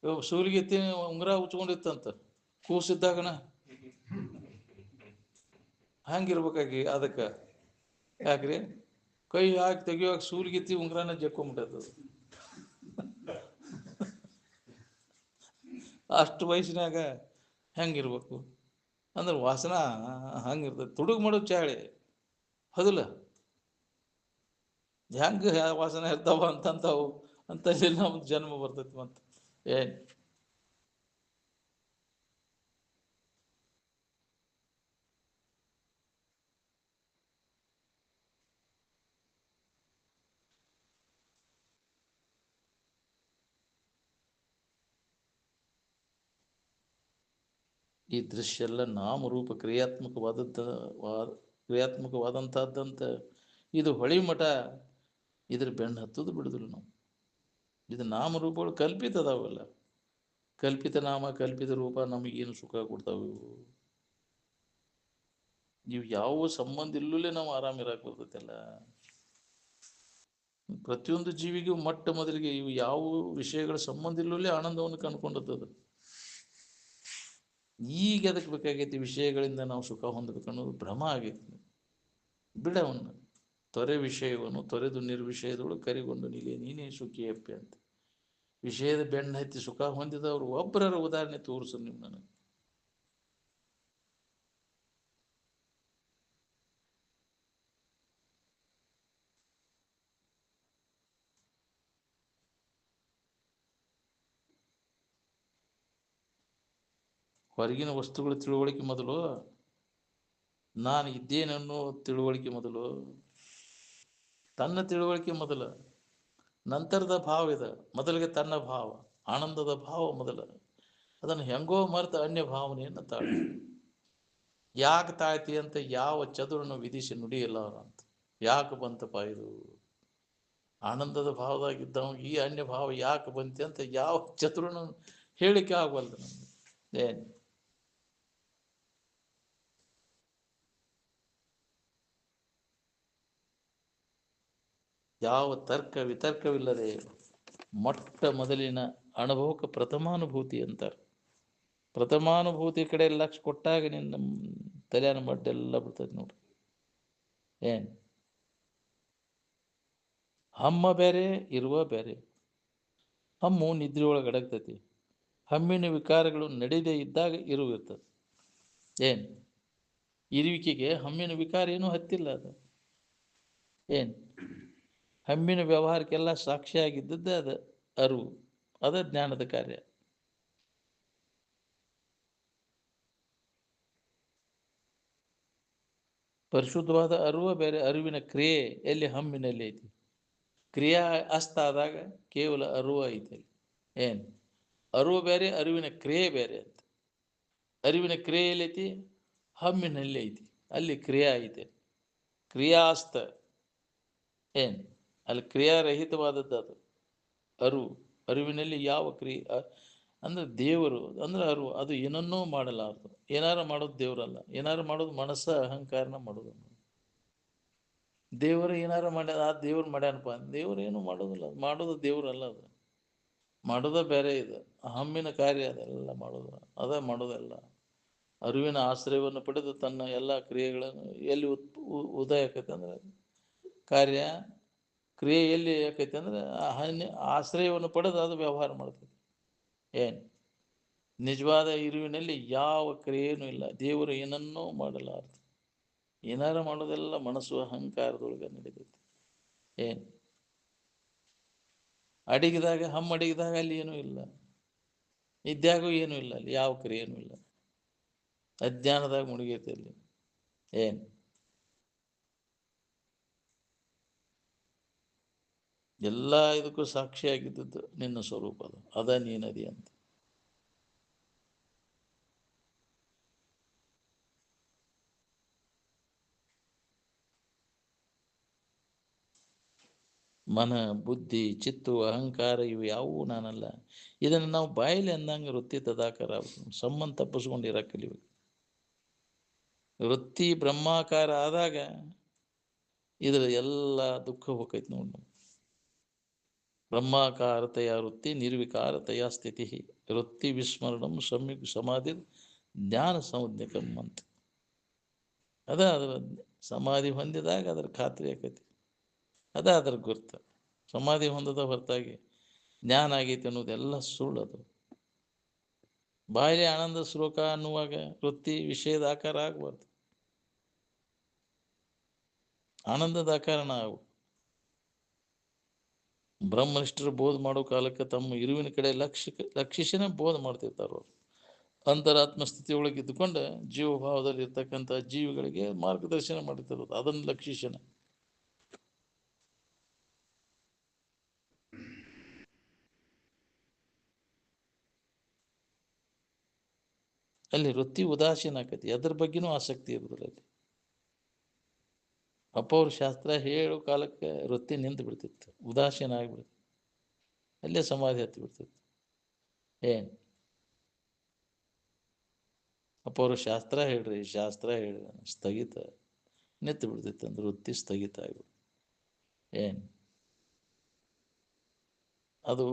ಇವಾಗ ಸೂಲಿಗೆ ಎತ್ತಿ ಉಂಗುರ ಉಚ್ಕೊಂಡಿತ್ತಂತ ಕೂಸಿದ್ದಾಗನ, ಹಂಗಿರ್ಬೇಕಾಗಿ ಅದಕ್ಕೆ. ಯಾಕ್ರಿ ಕೈ ಹಾಕಿ ತೆಗಿಯುವಾಗ ಸೂಲಿಗೆತ್ತಿ ಉಂಗುರನ ಜಕ್ಕೊಂಬಿಟ್ಟದ. ಅಷ್ಟು ವಯಸ್ಸಿನಾಗ ಹೆಂಗಿರ್ಬೇಕು ಅಂದ್ರೆ ವಾಸನ ಹಂಗಿರ್ತದೆ. ತುಡುಗು ಮಾಡೋದು ಚಾಳಿ, ಹೌದಿಲ್ಲ? ಹೆಂಗೆ ವಾಸನ ಇರ್ತಾವ ಅಂತಂತಾವು ಅಂತ ನಮ್ದು ಜನ್ಮ ಬರ್ತೈತಿ. ಮತ್ತು ಏನು ಈ ದೃಶ್ಯ ಎಲ್ಲ ನಾಮರೂಪ ಕ್ರಿಯಾತ್ಮಕವಾದಂಥದ್ದಂತ ಇದು ಹೊಳಿ ಮಠ ಇದ್ರ ಬೆನ್ನು ಹತ್ತದು ಬಿಡುದಿಲ್ಲ ನಾವು. ಇದು ನಾಮರೂಪಗಳು ಕಲ್ಪಿತ ಅದಾವೆಲ್ಲ. ಕಲ್ಪಿತ ನಾಮ ಕಲ್ಪಿತ ರೂಪ ನಮಗೇನು ಸುಖ ಕೊಡ್ತಾವೆ? ಇವು ಯಾವ ಸಂಬಂಧ ಇಲ್ಲೇ ನಾವು ಆರಾಮಿರಾಕ್ ಬರ್ತೈತೆಲ್ಲ. ಪ್ರತಿಯೊಂದು ಜೀವಿಗೂ ಮೊಟ್ಟ ಮೊದಲಿಗೆ ಇವು ಯಾವ ವಿಷಯಗಳ ಸಂಬಂಧ ಇಲ್ಲೇ ಆನಂದವನ್ನು ಕಂಡುಕೊಂಡದ್ದು. ಈಗ ಅದಕ್ಕೆ ಬೇಕಾಗೈತಿ, ವಿಷಯಗಳಿಂದ ನಾವು ಸುಖ ಹೊಂದಬೇಕು ಅನ್ನೋದು ಭ್ರಮ ಆಗೈತಿ. ಬಿಡವನ್ನು ತೊರೆ ವಿಷಯವನ್ನು ತೊರೆದು ನಿರ್ವಿಷಯದೊಳು ಕರಿಗೊಂಡು ನೀನೇ ಸುಖಿಯಪ್ಪೆ ಅಂತ. ವಿಷಯದ ಬೆನ್ನು ಹತ್ತಿ ಸುಖ ಹೊಂದಿದವರು ಒಬ್ಬರ ಉದಾಹರಣೆ ತೋರಿಸು ನೀವು ನನಗೆ. ಹೊರಗಿನ ವಸ್ತುಗಳ ತಿಳುವಳಿಕೆ ಮೊದಲು, ನಾನು ಇದ್ದೇನನ್ನೋ ತಿಳುವಳಿಕೆ ಮೊದಲು, ತನ್ನ ತಿಳುವಳಿಕೆ ಮೊದಲು, ನಂತರದ ಭಾವ ಇದೆ. ಮೊದಲಿಗೆ ತನ್ನ ಭಾವ, ಆನಂದದ ಭಾವ ಮೊದಲ. ಅದನ್ನು ಹೆಂಗೋ ಮರೆತ ಅನ್ಯ ಭಾವನೆಯನ್ನು ತಾಳಿ. ಯಾಕೆ ತಾಳ್ತಿ ಅಂತ ಯಾವ ಚದುರನ್ನು ವಿಧಿಸಿ ನುಡಿಯಿಲ್ಲ ಅಂತ. ಯಾಕೆ ಬಂತಪ್ಪ ಇದು? ಆನಂದದ ಭಾವದಾಗಿದ್ದವ ಈ ಅನ್ಯ ಭಾವ ಯಾಕೆ ಬಂತಿ ಅಂತ ಯಾವ ಚತುರನು ಹೇಳಿಕೆ ಆಗಬಲ್ದು ನಮ್ಗೆ. ಏನು ಯಾವ ತರ್ಕ ವಿತರ್ಕವಿಲ್ಲದೆ ಮೊಟ್ಟ ಮೊದಲಿನ ಅನುಭವಕ್ಕೆ ಪ್ರಥಮಾನುಭೂತಿ ಅಂತಾರೆ. ಪ್ರಥಮಾನುಭೂತಿ ಕಡೆ ಲಕ್ಷ ಕೊಟ್ಟಾಗ ನಿನ್ನ ತಲೆಯನ್ನು ಮಡ್ಡೆಲ್ಲ ಬಿಡ್ತೈತಿ ನೋಡ್ರಿ. ಏನು ಹಮ್ಮ ಬೇರೆ ಇರುವ ಬೇರೆ. ಹಮ್ಮು ನಿದ್ರೆಯೊಳಗೆ ಅಡಗ್ತೈತಿ. ಹಮ್ಮಿನ ವಿಕಾರಗಳು ನಡೆಯದೇ ಇದ್ದಾಗ ಇರುವಿರ್ತದೆ. ಏನು ಇರುವಿಕೆಗೆ ಹಮ್ಮಿನ ವಿಕಾರ ಏನೂ ಹತ್ತಿಲ್ಲ. ಅದು ಏನು ಹಮ್ಮಿನ ವ್ಯವಹಾರಕ್ಕೆಲ್ಲ ಸಾಕ್ಷಿಯಾಗಿದ್ದದ್ದೇ ಅದು ಅರಿವು. ಅದ ಜ್ಞಾನದ ಕಾರ್ಯ. ಪರಿಶುದ್ಧವಾದ ಅರಿವು ಬೇರೆ, ಅರಿವಿನ ಕ್ರಿಯೆ ಎಲ್ಲಿ ಹಮ್ಮಿನಲ್ಲಿ ಐತಿ. ಕ್ರಿಯಾ ಅಸ್ತ ಆದಾಗ ಕೇವಲ ಅರಿವು ಐತಿ. ಏನು ಅರಿವು ಬೇರೆ, ಅರಿವಿನ ಕ್ರಿಯೆ ಬೇರೆ ಅಂತ. ಅರಿವಿನ ಕ್ರಿಯೆ ಎಲ್ಲೈತಿ? ಹಮ್ಮಿನಲ್ಲಿ ಐತಿ. ಅಲ್ಲಿ ಕ್ರಿಯಾ ಐತೆ, ಕ್ರಿಯಾಸ್ತ. ಏನು ಅಲ್ಲಿ ಕ್ರಿಯಾರಹಿತವಾದದ್ದು ಅದು ಅರಿವು. ಅರಿವಿನಲ್ಲಿ ಯಾವ ಕ್ರಿಯೆ ಅಂದ್ರೆ ದೇವರು ಅಂದ್ರೆ ಅರಿವು. ಅದು ಏನನ್ನೂ ಮಾಡಲಾರದು. ಏನಾರು ಮಾಡೋದು ದೇವರಲ್ಲ. ಏನಾರು ಮಾಡೋದು ಮನಸ್ಸ ಅಹಂಕಾರನ ಮಾಡೋದು. ದೇವರು ಏನಾರು ಮಾಡ್ಯಾರ, ಆ ದೇವ್ರು ಮಾಡ್ಯಾನಪ್ಪ, ದೇವ್ರು ಏನು ಮಾಡೋದಿಲ್ಲ. ಮಾಡೋದು ದೇವ್ರಲ್ಲ. ಅದು ಮಾಡೋದ ಬೇರೆ ಇದೆ. ಹಮ್ಮಿನ ಕಾರ್ಯ ಅದೆಲ್ಲ ಮಾಡೋದು. ಅದ ಮಾಡೋದೆಲ್ಲ ಅರಿವಿನ ಆಶ್ರಯವನ್ನು ಪಡೆದು ತನ್ನ ಎಲ್ಲ ಕ್ರಿಯೆಗಳನ್ನು ಎಲ್ಲಿ ಉದಯ ಆಕೈತೆ ಅಂದ್ರೆ ಕಾರ್ಯ ಕ್ರಿಯೆ ಎಲ್ಲಿ ಯಾಕೈತೆ ಅಂದ್ರೆ ಆಶ್ರಯವನ್ನು ಪಡೆದು ಅದು ವ್ಯವಹಾರ ಮಾಡ್ತೈತಿ. ಏನು ನಿಜವಾದ ಇರುವಿನಲ್ಲಿ ಯಾವ ಕ್ರಿಯೆನೂ ಇಲ್ಲ. ದೇವರು ಏನನ್ನೂ ಮಾಡಲಾರದು. ಏನಾರ ಮಾಡೋದೆಲ್ಲ ಮನಸ್ಸು ಅಹಂಕಾರದೊಳಗೆ ನಡೀತೈತಿ. ಏನು ಅಡಿಗಿದಾಗ ಅಡಿಗಿದಾಗ ಅಲ್ಲಿ ಏನೂ ಇಲ್ಲ, ಇದ್ಯಾಗೂ ಏನೂ ಇಲ್ಲ, ಅಲ್ಲಿ ಯಾವ ಕ್ರಿಯೆನೂ ಇಲ್ಲ. ಅಜ್ಞಾನದಾಗ ಮುಳುಗೈತಿ ಅಲ್ಲಿ. ಏನು ಎಲ್ಲ ಇದಕ್ಕೂ ಸಾಕ್ಷಿಯಾಗಿದ್ದದ್ದು ನಿನ್ನ ಸ್ವರೂಪ ಅದ ನೀನದಿ ಅಂತ. ಮನ, ಬುದ್ಧಿ, ಚಿತ್ತು, ಅಹಂಕಾರ ಇವು ಯಾವುವು ನಾನಲ್ಲ. ಇದನ್ನು ನಾವು ಬಾಯಲ್ಲಿ ಅಂದಂಗೆ ವೃತ್ತಿ ತದಾಕಾರ ಸಂಬಂಧ ತಪ್ಪಿಸ್ಕೊಂಡಿರ ಕಲಿಬೇಕು. ವೃತ್ತಿ ಬ್ರಹ್ಮಾಕಾರ ಆದಾಗ ಇದ್ರ ಎಲ್ಲ ದುಃಖ ಹೋಗೈತಿ ನೋಡಿ. ಬ್ರಹ್ಮಾಕಾರತೆಯ ವೃತ್ತಿ ನಿರ್ವಿಕಾರತೆಯ ಸ್ಥಿತಿ ವೃತ್ತಿ ವಿಸ್ಮರಣಂ ಸಮ್ಯಕ್ ಸಮಾಧಿ ಜ್ಞಾನ ಸಂಜ್ಞಕಂ ಅಂತ. ಅದರ ಸಮಾಧಿ ಹೊಂದಿದಾಗ ಅದರ ಖಾತ್ರಿ ಆಕೈತಿ. ಅದರ ಗುರ್ತು. ಸಮಾಧಿ ಹೊಂದದ ಹೊರತಾಗಿ ಜ್ಞಾನ ಆಗೈತಿ ಅನ್ನೋದೆಲ್ಲ ಸುಳ್ಳದು. ಬಾಯಿಲೆ ಆನಂದ ಶ್ಲೋಕ ಅನ್ನುವಾಗ ವೃತ್ತಿ ವಿಷಯದ ಆಕಾರ ಆಗಬಾರ್ದು, ಆನಂದದ ಆಕಾರ ನಾವು. ಬ್ರಹ್ಮನಿಷ್ಠರು ಬೋಧ ಮಾಡೋ ಕಾಲಕ್ಕೆ ತಮ್ಮ ಇರುವಿನ ಕಡೆ ಲಕ್ಷಿಸಿನೇ ಬೋಧ ಮಾಡ್ತಿರ್ತಾರೆ ಅವರು. ಅಂತರಾತ್ಮ ಸ್ಥಿತಿಯೊಳಗೆ ಇದ್ದುಕೊಂಡು ಜೀವಭಾವದಲ್ಲಿ ಇರ್ತಕ್ಕಂಥ ಜೀವಿಗಳಿಗೆ ಮಾರ್ಗದರ್ಶನ ಮಾಡಿರ್ತಾರೆ. ಅದನ್ನು ಲಕ್ಷಿಸನ ಅಲ್ಲಿ ವೃತ್ತಿ ಉದಾಸೀನ ಆಕತಿ. ಅದ್ರ ಬಗ್ಗೆನೂ ಆಸಕ್ತಿ ಇರೋದಿಲ್ಲ ಅಲ್ಲಿ. ಅಪ್ಪ ಅವ್ರ ಶಾಸ್ತ್ರ ಹೇಳೋ ಕಾಲಕ್ಕೆ ವೃತ್ತಿ ನಿಂತು ಬಿಡ್ತಿತ್ತು, ಉದಾಸೀನ ಆಗಿಬಿಡ್ತಿತ್ತು. ಅಲ್ಲೇ ಸಮಾಧಿ ಹತ್ತಿ ಬಿಡ್ತಿತ್ತು. ಏನು ಅಪ್ಪ ಅವರು ಶಾಸ್ತ್ರ ಹೇಳ್ರಿ, ಶಾಸ್ತ್ರ ಹೇಳ್ರಿ, ಸ್ಥಗಿತ ನಿಂತು ಬಿಡ್ತಿತ್ತು. ಅಂದ್ರೆ ವೃತ್ತಿ ಸ್ಥಗಿತ ಆಗಿಬಿಡ್ತು. ಏನು ಅದು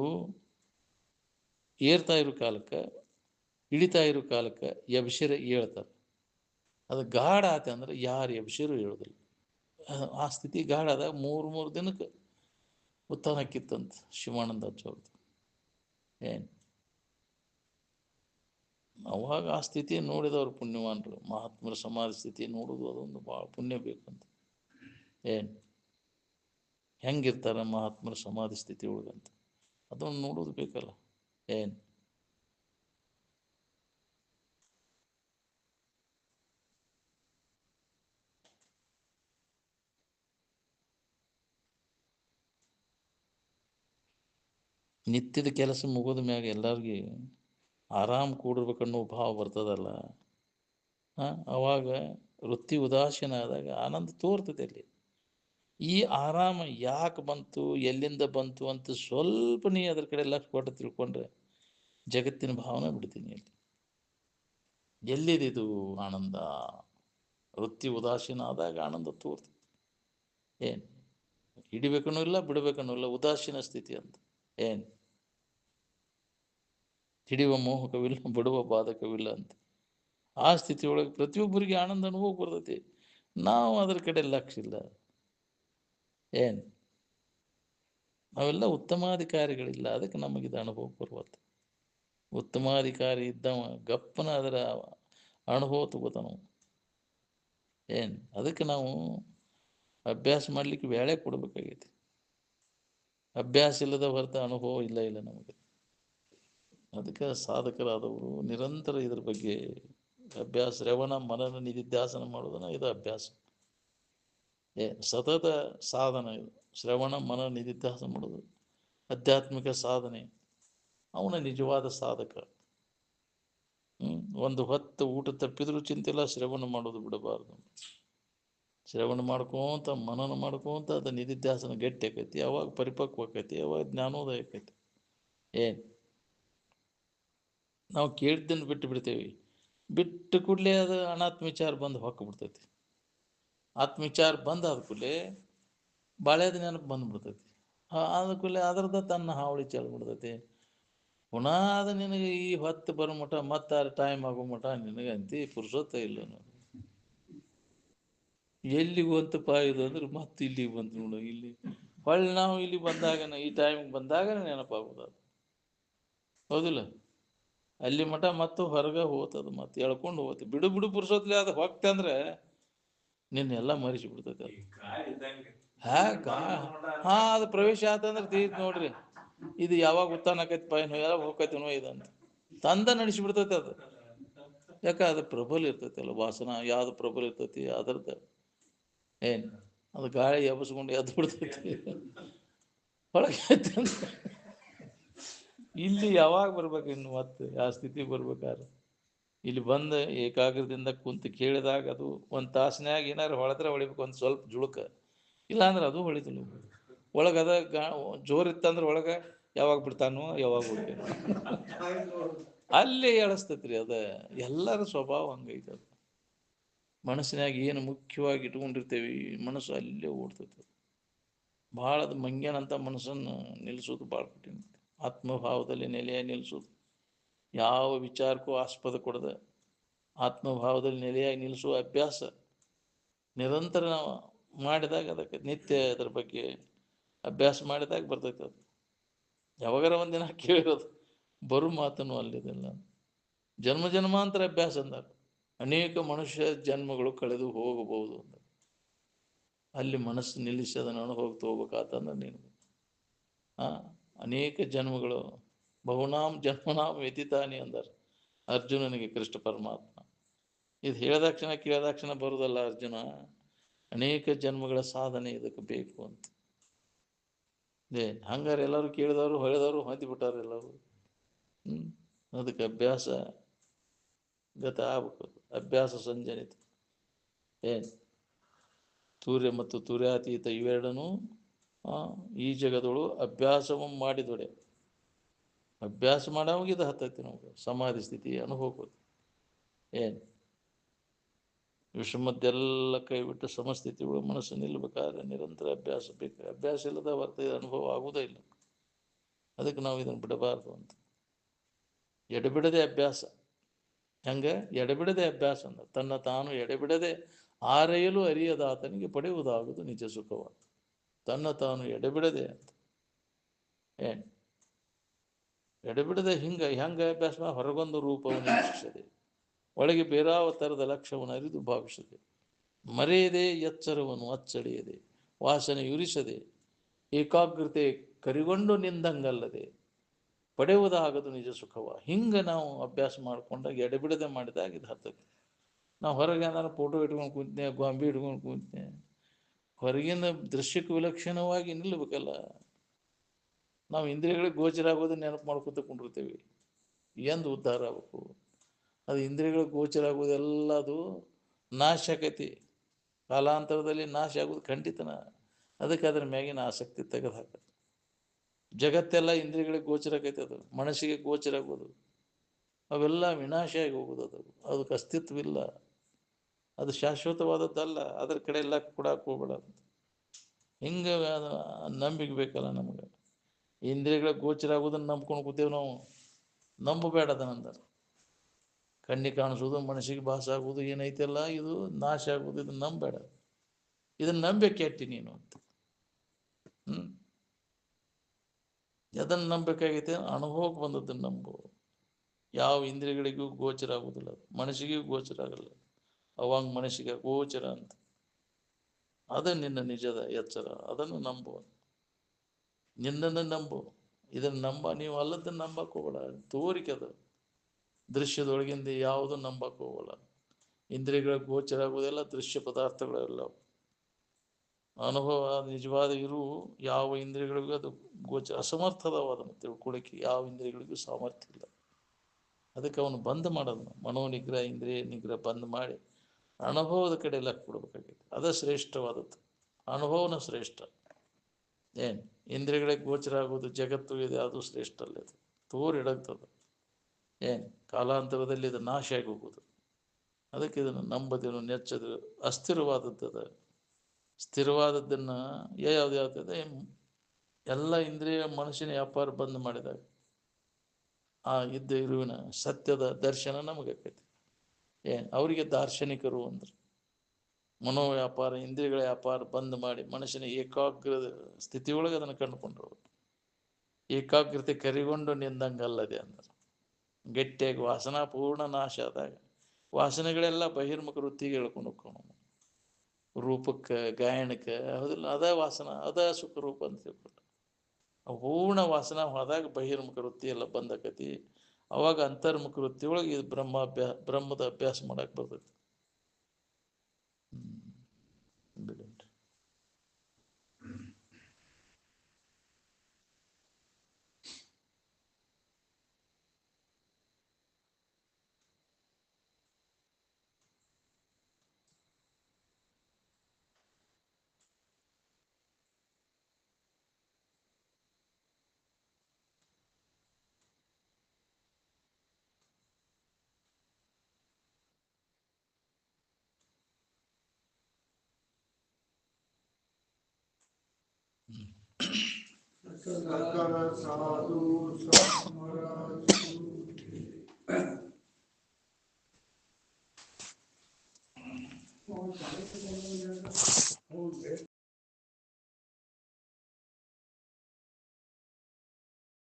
ಏರ್ತಾ ಇರೋ ಕಾಲಕ್ಕೆ, ಇಳಿತಾ ಇರೋ ಕಾಲಕ್ಕೆ ಎಬ್ಸಿರ ಹೇಳ್ತಾರೆ. ಅದು ಗಾಢ ಆತ ಅಂದ್ರೆ ಯಾರು ಎಬ್ಸಿರು ಹೇಳೋದಿಲ್ಲ. ಆ ಸ್ಥಿತಿ ಗಾಢ ಆದಾಗ ಮೂರು ದಿನಕ್ಕೆ ಉತ್ಥಾನಕ್ಕಿತ್ತಂತ ಶಿವಾನಂದ ಅವ್ರದ್ದು. ಏನು ಅವಾಗ ಆ ಸ್ಥಿತಿ ನೋಡಿದವರು ಪುಣ್ಯವಾನ್ರು. ಮಹಾತ್ಮರ ಸಮಾಧಿ ಸ್ಥಿತಿ ನೋಡೋದು ಅದೊಂದು ಭಾಳ ಪುಣ್ಯ ಬೇಕಂತ. ಏನು ಹೆಂಗಿರ್ತಾರ ಮಹಾತ್ಮರ ಸಮಾಧಿ ಸ್ಥಿತಿ ಒಳಗಂತ ಅದನ್ನು ನೋಡೋದು ಬೇಕಲ್ಲ. ಏನು ನಿತ್ಯದ ಕೆಲಸ ಮುಗಿದ ಮ್ಯಾಗ ಎಲ್ಲರಿಗೂ ಆರಾಮ್ ಕೂಡಿರ್ಬೇಕನ್ನೋ ಭಾವ ಬರ್ತದಲ್ಲ, ಅವಾಗ ವೃತ್ತಿ ಉದಾಸೀನ ಆದಾಗ ಆನಂದ ತೋರ್ತದೆ ಅಲ್ಲಿ. ಈ ಆರಾಮ ಯಾಕೆ ಬಂತು, ಎಲ್ಲಿಂದ ಬಂತು ಅಂತ ಸ್ವಲ್ಪ ನೀ ಅದ್ರ ಕಡೆ ಲಕ್ಷ ಕೊಟ್ಟು ತಿಳ್ಕೊಂಡ್ರೆ ಜಗತ್ತಿನ ಭಾವನೆ ಬಿಡ್ತೀನಿ. ಅಲ್ಲಿ ಎಲ್ಲಿದಿದು ಆನಂದ? ವೃತ್ತಿ ಉದಾಸೀನ ಆದಾಗ ಆನಂದ ತೋರ್ತದೆ. ಏನು ಹಿಡಿಬೇಕನ್ನೂ ಇಲ್ಲ, ಬಿಡಬೇಕನ್ನೂ ಇಲ್ಲ, ಉದಾಸೀನ ಸ್ಥಿತಿ ಅಂತ. ಏನು ಹಿಡಿಯುವ ಮೋಹಕವಿಲ್ಲ, ಬಿಡುವ ಬಾಧಕವಿಲ್ಲ ಅಂತ. ಆ ಸ್ಥಿತಿಯೊಳಗೆ ಪ್ರತಿಯೊಬ್ಬರಿಗೆ ಆನಂದ ಅನುಭವ ಬರ್ತೈತಿ. ನಾವು ಅದರ ಕಡೆ ಲಕ್ಷ್ಯ ಇಲ್ಲ. ಏನು ನಾವೆಲ್ಲ ಉತ್ತಮಾಧಿಕಾರಿಗಳಿಲ್ಲ, ಅದಕ್ಕೆ ನಮಗಿದು ಅನುಭವ ಬರುವತ್ತು. ಉತ್ತಮಾಧಿಕಾರಿ ಇದ್ದವ ಗಪ್ಪನ ಅದರ ಅನುಭವ ತಗೋತಾನ. ಏನು ಅದಕ್ಕೆ ನಾವು ಅಭ್ಯಾಸ ಮಾಡಲಿಕ್ಕೆ ವೇಳೆ ಕೊಡಬೇಕಾಗೈತಿ. ಅಭ್ಯಾಸ ಇಲ್ಲದ ಹೊರತು ಅನುಭವ ಇಲ್ಲ ನಮಗೆ. ಅದಕ್ಕೆ ಸಾಧಕರಾದವರು ನಿರಂತರ ಇದ್ರ ಬಗ್ಗೆ ಅಭ್ಯಾಸ, ಶ್ರವಣ ಮನನ ನಿಧಿಧ್ಯಾಸನ ಮಾಡೋದನ್ನ ಇದು ಅಭ್ಯಾಸ. ಸತತ ಸಾಧನ ಇದು. ಶ್ರವಣ ಮನ ನಿಧಿಧ್ಯಾಸನ ಮಾಡೋದು ಆಧ್ಯಾತ್ಮಿಕ ಸಾಧನೆ. ಅವನ ನಿಜವಾದ ಸಾಧಕ. ಒಂದು ಹೊತ್ತು ಊಟ ತಪ್ಪಿದ್ರೂ ಚಿಂತಿಲ್ಲ, ಶ್ರವಣ ಮಾಡೋದು ಬಿಡಬಾರ್ದು. ಶ್ರವಣ ಮಾಡ್ಕೊಂತ ಮನನ ಮಾಡ್ಕೊಂತ ಅದು ನಿಧಿಧ್ಯಾಸನ ಗಟ್ಟಿ ಆಕೈತಿ. ಅವಾಗ ಪರಿಪಕ್ವ ಆಕೈತಿ, ಅವಾಗ ಜ್ಞಾನೋದಯ ಆಕೈತಿ. ಏನು ನಾವು ಕೇಳಿದ್ದನ್ನು ಬಿಟ್ಟು ಬಿಡ್ತೇವೆ. ಬಿಟ್ಟು ಕೂಡಲೇ ಅದು ಅನಾತ್ಮ ವಿಚಾರ ಬಂದು ಹೊಕ್ಬಿಡ್ತೈತಿ. ಆತ್ಮವಿಚಾರ ಬಂದಾದ ಕೂಡಲೇ ಬಾಳ್ಯದ ನೆನಪು ಬಂದ್ಬಿಡ್ತೈತಿ. ಆದ ಕೂಡಲೇ ಅದ್ರದ ತನ್ನ ಹಾವಳಿ ಚೆಲ್ಬಿಡ್ತೈತಿ. ಪುನಃ ಅದು ನಿನಗೆ ಈ ಹೊತ್ತು ಬರೋ ಮಠ ಮತ್ತೆ ಟೈಮ್ ಆಗೋ ಮಠ ನಿನಗಂತಿ ಪುರುಷೋತ್ತ ಇಲ್ಲ. ಎಲ್ಲಿಗೂ ಅಂತಪ್ಪ ಇದು ಅಂದ್ರೆ ಮತ್ತೆ ಇಲ್ಲಿಗೆ ಬಂತು ನೋಡು. ಇಲ್ಲಿ ಹೊಳ್ಳಿ ನಾವು ಇಲ್ಲಿ ಬಂದಾಗ ಈ ಟೈಮಿಗೆ ಬಂದಾಗ ನೆನಪಾಗೋದು ಅದು. ಹೌದಿಲ್ಲ? ಅಲ್ಲಿ ಮಠ ಮತ್ತು ಹೊರಗೆ ಹೋಗ್ತದ, ಮತ್ತೆ ಎಳ್ಕೊಂಡು ಹೋಗ್ತಿ. ಬಿಡು ಬಿಡು ಪುರ್ಸೋತ್ಲೆ ಅದು ಹೋಗ್ತೆ ಅಂದ್ರೆ ನಿನ್ನೆಲ್ಲ ಮರಿಸಿ ಬಿಡ್ತೈತೆ ಅದು. ಹಾ ಅದು ಪ್ರವೇಶ ಆತಂದ್ರೆ ತೀರ್ತು ನೋಡ್ರಿ. ಇದು ಯಾವಾಗ ಉತ್ಥಾನ ಆಕೈತಿ ಪಾಯಿನೋ, ಯಾವಾಗ ಹೋಗ್ತೈತಿನೋ ಇದಂತ ತಂದ ನಡೆಸಿಬಿಡ್ತೈತೆ ಅದು. ಯಾಕೆ ಅದು ಪ್ರಬಲ ಇರ್ತೈತಿ ಅಲ್ಲ, ವಾಸನ ಯಾವ್ದು ಪ್ರಬಲ ಇರ್ತೈತಿ ಅದ್ರದ್ದು ಏನು ಅದು ಗಾಳಿ ಎಬ್ಬಿಸ್ಕೊಂಡು ಎದ್ದು ಬಿಡ್ತೈತಿ ಒಳಗೆ. ಇಲ್ಲಿ ಯಾವಾಗ ಬರ್ಬೇಕು ಇನ್ನು ಮತ್ತೆ ಆ ಸ್ಥಿತಿ ಬರ್ಬೇಕಾದ್ರೆ ಇಲ್ಲಿ ಬಂದು ಏಕಾಗ್ರದಿಂದ ಕುಂತು ಕೇಳಿದಾಗ ಅದು ಒಂದು ತಾಸಿನಾಗ ಏನಾರು ಹೊಳೆದ್ರೆ ಹೊಳಿಬೇಕು, ಒಂದು ಸ್ವಲ್ಪ ಜುಳುಕ, ಇಲ್ಲ ಅಂದ್ರೆ ಅದು ಹೊಳಿತಿಲ್ಲ. ಒಳಗೆ ಅದ ಜೋರಿತ್ತಂದ್ರೆ ಒಳಗೆ ಯಾವಾಗ ಬಿಡ್ತಾನೋ ಯಾವಾಗ ಹುಡುಕೇನೋ ಅಲ್ಲೇ ಎಳಿಸ್ತೈತ್ರಿ. ಅದ ಎಲ್ಲರ ಸ್ವಭಾವ ಹಂಗೈತೆ. ಅದು ಮನಸ್ಸಿನಾಗ ಏನು ಮುಖ್ಯವಾಗಿ ಇಟ್ಕೊಂಡಿರ್ತೇವಿ ಮನಸ್ಸು ಅಲ್ಲೇ ಓಡ್ತೈತೆ. ಭಾಳ ಅದು ಮಂಗ್ಯನಂತ ಮನಸ್ಸನ್ನು ನಿಲ್ಲಿಸೋದು ಭಾಳ ಕಠಿಣ. ಆತ್ಮಭಾವದಲ್ಲಿ ನೆಲೆಯ ನಿಲ್ಲಿಸೋದು, ಯಾವ ವಿಚಾರಕ್ಕೂ ಆಸ್ಪದ ಕೊಡದೆ ಆತ್ಮಭಾವದಲ್ಲಿ ನೆಲೆಯಾಗಿ ನಿಲ್ಲಿಸುವ ಅಭ್ಯಾಸ ನಿರಂತರ ನಾವು ಮಾಡಿದಾಗ, ಅದಕ್ಕೆ ನಿತ್ಯ ಅದರ ಬಗ್ಗೆ ಅಭ್ಯಾಸ ಮಾಡಿದಾಗ ಬರ್ತೈತೆ. ಅದು ಯಾವಾಗಾರ ಒಂದಿನ ಕೇಳಿರೋದು ಬರು ಮಾತನ್ನು ಅಲ್ಲಿದೆಲ್ಲ. ಜನ್ಮ ಜನ್ಮಾಂತರ ಅಭ್ಯಾಸ ಅಂದಾಗ ಅನೇಕ ಮನುಷ್ಯ ಜನ್ಮಗಳು ಕಳೆದು ಹೋಗಬಹುದು ಅಂತ. ಅಲ್ಲಿ ಮನಸ್ಸು ನಿಲ್ಲಿಸಿ ಅದನ್ನು ಹೋಗ್ಬೇಕಾತಂದ್ರೆ ನೀನು ಅನೇಕ ಜನ್ಮಗಳು ಬಹುನಾಮ್ ಜನ್ಮನಾಮ್ ವ್ಯತಿತಾನಿ ಅಂದಾರೆ ಅರ್ಜುನನಿಗೆ ಕೃಷ್ಣ ಪರಮಾತ್ಮ. ಇದು ಹೇಳಿದಾಕ್ಷಣ ಕೇಳಿದಾಕ್ಷಣ ಬರುದಲ್ಲ ಅರ್ಜುನ, ಅನೇಕ ಜನ್ಮಗಳ ಸಾಧನೆ ಇದಕ್ಕೆ ಬೇಕು ಅಂತ. ಹಂಗಾರೆ ಎಲ್ಲರೂ ಕೇಳಿದವರು ಹೊಳೆದವರು ಹೊಂದಿಬಿಟ್ಟಾರ ಎಲ್ಲರೂ. ಅದಕ್ಕೆ ಅಭ್ಯಾಸ ಗತ ಆಗ್ಬೇಕು. ಅಭ್ಯಾಸ ಸಂಜನಿತ ತೂರ್ಯ ಮತ್ತು ತೂರ್ಯಾತೀತ ಇವೆರಡನು ಈ ಜಗದೊಳು ಅಭ್ಯಾಸವನ್ನು ಮಾಡಿದೊಡೆ. ಅಭ್ಯಾಸ ಮಾಡೋಗಿದ್ದು ಹತ್ತೈತಿ ನಮ್ಗೆ ಸಮಾಧಿ ಸ್ಥಿತಿ ಅನುಭವಕ್ಕೆ. ವಿಷಮದ್ದೆಲ್ಲ ಕೈಬಿಟ್ಟು ಸಮಸ್ಥಿತಿಗಳು ಮನಸ್ಸು ನಿಲ್ಲಬೇಕಾದ್ರೆ ನಿರಂತರ ಅಭ್ಯಾಸ ಬೇಕು. ಅಭ್ಯಾಸ ಇಲ್ಲದ ವರ್ತ ಅನುಭವ ಆಗುವುದೇ ಇಲ್ಲ. ಅದಕ್ಕೆ ನಾವು ಇದನ್ನು ಬಿಡಬಾರ್ದು ಅಂತ. ಎಡೆಬಿಡದೆ ಅಭ್ಯಾಸ. ಹಂಗೆ ಎಡೆಬಿಡದೆ ಅಭ್ಯಾಸ ಅಂದ್ರೆ ತನ್ನ ತಾನು ಎಡೆಬಿಡದೆ ಆರೆಯಲು ಅರಿಯದಾತನಿಗೆ ಪಡೆಯುವುದಾಗುವುದು ನಿಜ ಸುಖವ. ತನ್ನ ತಾನು ಎಡೆಬಿಡದೆ ಅಂತ ಎಡೆಬಿಡದೆ ಹೆಂಗೆ ಅಭ್ಯಾಸ ಹೊರಗೊಂದು ರೂಪವನ್ನು ವೀಕ್ಷಿಸದೆ, ಒಳಗೆ ಬೇರಾವ ಥರದ ಲಕ್ಷ್ಯವನ್ನು ಅರಿದು ಭಾವಿಸದೆ, ಮರೆಯದೆ ಎಚ್ಚರವನ್ನು ಅಚ್ಚಳಿಯದೆ, ವಾಸನೆ ಉರಿಸದೆ, ಏಕಾಗ್ರತೆ ಕರಿಗೊಂಡು ನಿಂದಂಗಲ್ಲದೆ ಪಡೆಯುವುದಾಗದು ನಿಜ ಸುಖವ. ಹಿಂಗೆ ನಾವು ಅಭ್ಯಾಸ ಮಾಡ್ಕೊಂಡಾಗ ಎಡೆಬಿಡದೆ ಮಾಡಿದಾಗ ಇದು ಹತ್ತೈತಿ. ನಾವು ಹೊರಗೆ ಏನಾರು ಫೋಟೋ ಇಟ್ಕೊಂಡು ಕೂತ್ನೆ, ಗೊಂಬೆ ಇಟ್ಕೊಂಡು ಕೂತ್ನೆ, ಹೊರಗಿನ ದೃಶ್ಯಕ್ಕೆ ವಿಲಕ್ಷಣವಾಗಿ ನಿಲ್ಲಬೇಕಲ್ಲ. ನಾವು ಇಂದ್ರಿಯಗಳಿಗೆ ಗೋಚರ ಆಗೋದು ನೆನಪು ಮಾಡ್ಕೊತ ಕುಂಡಿರ್ತೀವಿ. ಎಂದು ಉದ್ಧಾರ ಆಗಬೇಕು? ಅದು ಇಂದ್ರಿಯಗಳಿಗೆ ಗೋಚರ ಆಗೋದೆಲ್ಲ ಅದು ನಾಶ ಆಕೈತಿ. ಕಾಲಾಂತರದಲ್ಲಿ ನಾಶ ಆಗೋದು ಖಂಡಿತನ. ಅದಕ್ಕೆ ಅದ್ರ ಮ್ಯಾಗಿನ ಆಸಕ್ತಿ ತೆಗೆದು ಹಾಕತ್ತೆ. ಜಗತ್ತೆಲ್ಲ ಇಂದ್ರಿಯಗಳಿಗೆ ಗೋಚರ ಆಕೈತಿ. ಅದು ಮನಸ್ಸಿಗೆ ಗೋಚರ ಆಗೋದು ಅವೆಲ್ಲ ವಿನಾಶ ಆಗಿ ಹೋಗೋದು. ಅದಕ್ಕೆ ಅಸ್ತಿತ್ವವಿಲ್ಲ. ಅದು ಶಾಶ್ವತವಾದದ್ದಲ್ಲ. ಅದ್ರ ಕಡೆ ಎಲ್ಲ ಕೊಡಕ್ಕೆ ಹೋಗ್ಬೇಡ. ಹಿಂಗೆ ನಂಬಿಕೆ ಬೇಕಲ್ಲ ನಮಗೆ. ಇಂದ್ರಿಯಗಳಿಗೆ ಗೋಚರ ಆಗೋದನ್ನು ನಂಬ್ಕೊಂಡು ಕೂತೇವೆ ನಾವು. ನಂಬಬೇಡ ಅದನ್ನಂತಾರೆ. ಕಣ್ಣಿಗೆ ಕಾಣಿಸೋದು, ಮನಸ್ಸಿಗೆ ಭಾಸ ಆಗೋದು ಏನೈತೆಲ್ಲ ಇದು ನಾಶ ಆಗೋದು. ಇದನ್ನು ನಂಬೇಡ. ಇದನ್ನು ನಂಬೆ ಕೆಟ್ಟಿ ನೀನು ಅಂತ. ಅದನ್ನು ನಂಬಬೇಕಾಗೈತೆ? ಅನುಭವಕ್ಕೆ ಬಂದದ್ದನ್ನು ನಂಬು. ಯಾವ ಇಂದ್ರಿಯಗಳಿಗೂ ಗೋಚರ ಆಗುವುದಿಲ್ಲ. ಮನಸ್ಸಿಗೂ ಗೋಚರ ಆಗಲ್ಲ. ಅವಾಗ ಮನಸ್ಸಿಗೆ ಗೋಚರ ಅಂತ. ಅದೇ ನಿನ್ನ ನಿಜದ ಎಚ್ಚರ. ಅದನ್ನು ನಂಬು. ನಿನ್ನನ್ನು ನಂಬು. ಇದನ್ನು ನಂಬ. ನೀವು ಅಲ್ಲದನ್ನು ನಂಬಕ್ಕೆ ಹೋಗಬೇಡ. ತೋರಿಕೆ ಅದು. ದೃಶ್ಯದೊಳಗಿಂದ ಯಾವುದು ನಂಬಕ್ಕೆ ಹೋಗಲ್ಲ. ಇಂದ್ರಿಯಗಳ ಗೋಚರ ಆಗುವುದೆಲ್ಲ ದೃಶ್ಯ ಪದಾರ್ಥಗಳೆಲ್ಲ. ಅನುಭವ ನಿಜವಾದ ಇರು ಯಾವ ಇಂದ್ರಿಯಗಳಿಗೂ ಅದು ಗೋಚರ ಅಸಮರ್ಥದವಾದನ್ನು ತಿಳ್ಕೊಳ್ಳಿಕ್ಕೆ ಯಾವ ಇಂದ್ರಿಯಗಳಿಗೂ ಸಾಮರ್ಥ್ಯ ಇಲ್ಲ. ಅದಕ್ಕೆ ಅವನು ಬಂದ್ ಮಾಡೋದು. ಮನೋನಿಗ್ರಹ ಇಂದ್ರಿಯ ನಿಗ್ರಹ ಬಂದ್ ಮಾಡಿ ಅನುಭವದ ಕಡೆ ಲಕ್ ಕೊಡಬೇಕಾಗಿದೆ. ಅದ ಶ್ರೇಷ್ಠವಾದದ್ದು. ಅನುಭವನ ಶ್ರೇಷ್ಠ. ಇಂದ್ರಿಯಗಳಿಗೆ ಗೋಚರ ಆಗೋದು ಜಗತ್ತು ಇದೆ, ಅದು ಶ್ರೇಷ್ಠ ಅಲ್ಲ. ಅದು ತೋರಿಡಗ್ತದೆ. ಕಾಲಾಂತರದಲ್ಲಿ ಇದು ನಾಶ ಆಗಿ ಹೋಗೋದು. ಅದಕ್ಕೆ ಇದನ್ನು ನಂಬದೇನು ನೆಚ್ಚದು. ಅಸ್ಥಿರವಾದದ್ದು. ಸ್ಥಿರವಾದದ್ದನ್ನು ಯಾವ್ದು ಎಲ್ಲ ಇಂದ್ರಿಯ ಮನುಷ್ಯನ ವ್ಯಾಪಾರ ಬಂದ್ ಮಾಡಿದಾಗ ಆ ಇದ್ದ ಇರುವಿನ ಸತ್ಯದ ದರ್ಶನ ನಮಗಾಕೈತಿ. ಅವರಿಗೆ ದಾರ್ಶನಿಕರು ಅಂದ್ರೆ ಮನೋವ್ಯಾಪಾರ ಇಂದ್ರಿಯಗಳ ವ್ಯಾಪಾರ ಬಂದ್ ಮಾಡಿ ಮನುಷ್ಯನ ಏಕಾಗ್ರ ಸ್ಥಿತಿಯೊಳಗೆ ಅದನ್ನು ಕಂಡುಕೊಂಡ್ರು. ಏಕಾಗ್ರತೆ ಕರಿಗೊಂಡು ನಿಂದಂಗಲ್ಲದೆ ಅಂದ್ರೆ ಗಟ್ಟಿಯಾಗಿ ವಾಸನಾ ಪೂರ್ಣ ನಾಶ ಆದಾಗ ವಾಸನೆಗಳೆಲ್ಲ ಬಹಿರ್ಮುಖ ವೃತ್ತಿಗೆ ಹೇಳ್ಕೊಂಡು ಹೋಗ್ಕೊಂಡು ರೂಪಕ್ಕೆ ಗಾಯನಕ್ಕೆ ಹೌದಿಲ್ಲ, ಅದ ವಾಸನ ಅದ ಸುಖ ರೂಪ ಅಂತ ತಿಳ್ಕೊಂಡು ಪೂರ್ಣ ವಾಸನ ಹೋದಾಗ ಬಹಿರ್ಮುಖ ವೃತ್ತಿ ಎಲ್ಲ ಬಂದಕತಿ. ಅವಾಗ ಅಂತರ್ಮುಖ ವೃತ್ತಿ ಒಳಗೆ ಇದು ಬ್ರಹ್ಮದ ಅಭ್ಯಾಸ ಮಾಡಕ್ಕೆ ಬರ್ತೈತಿ. ಸಾಧು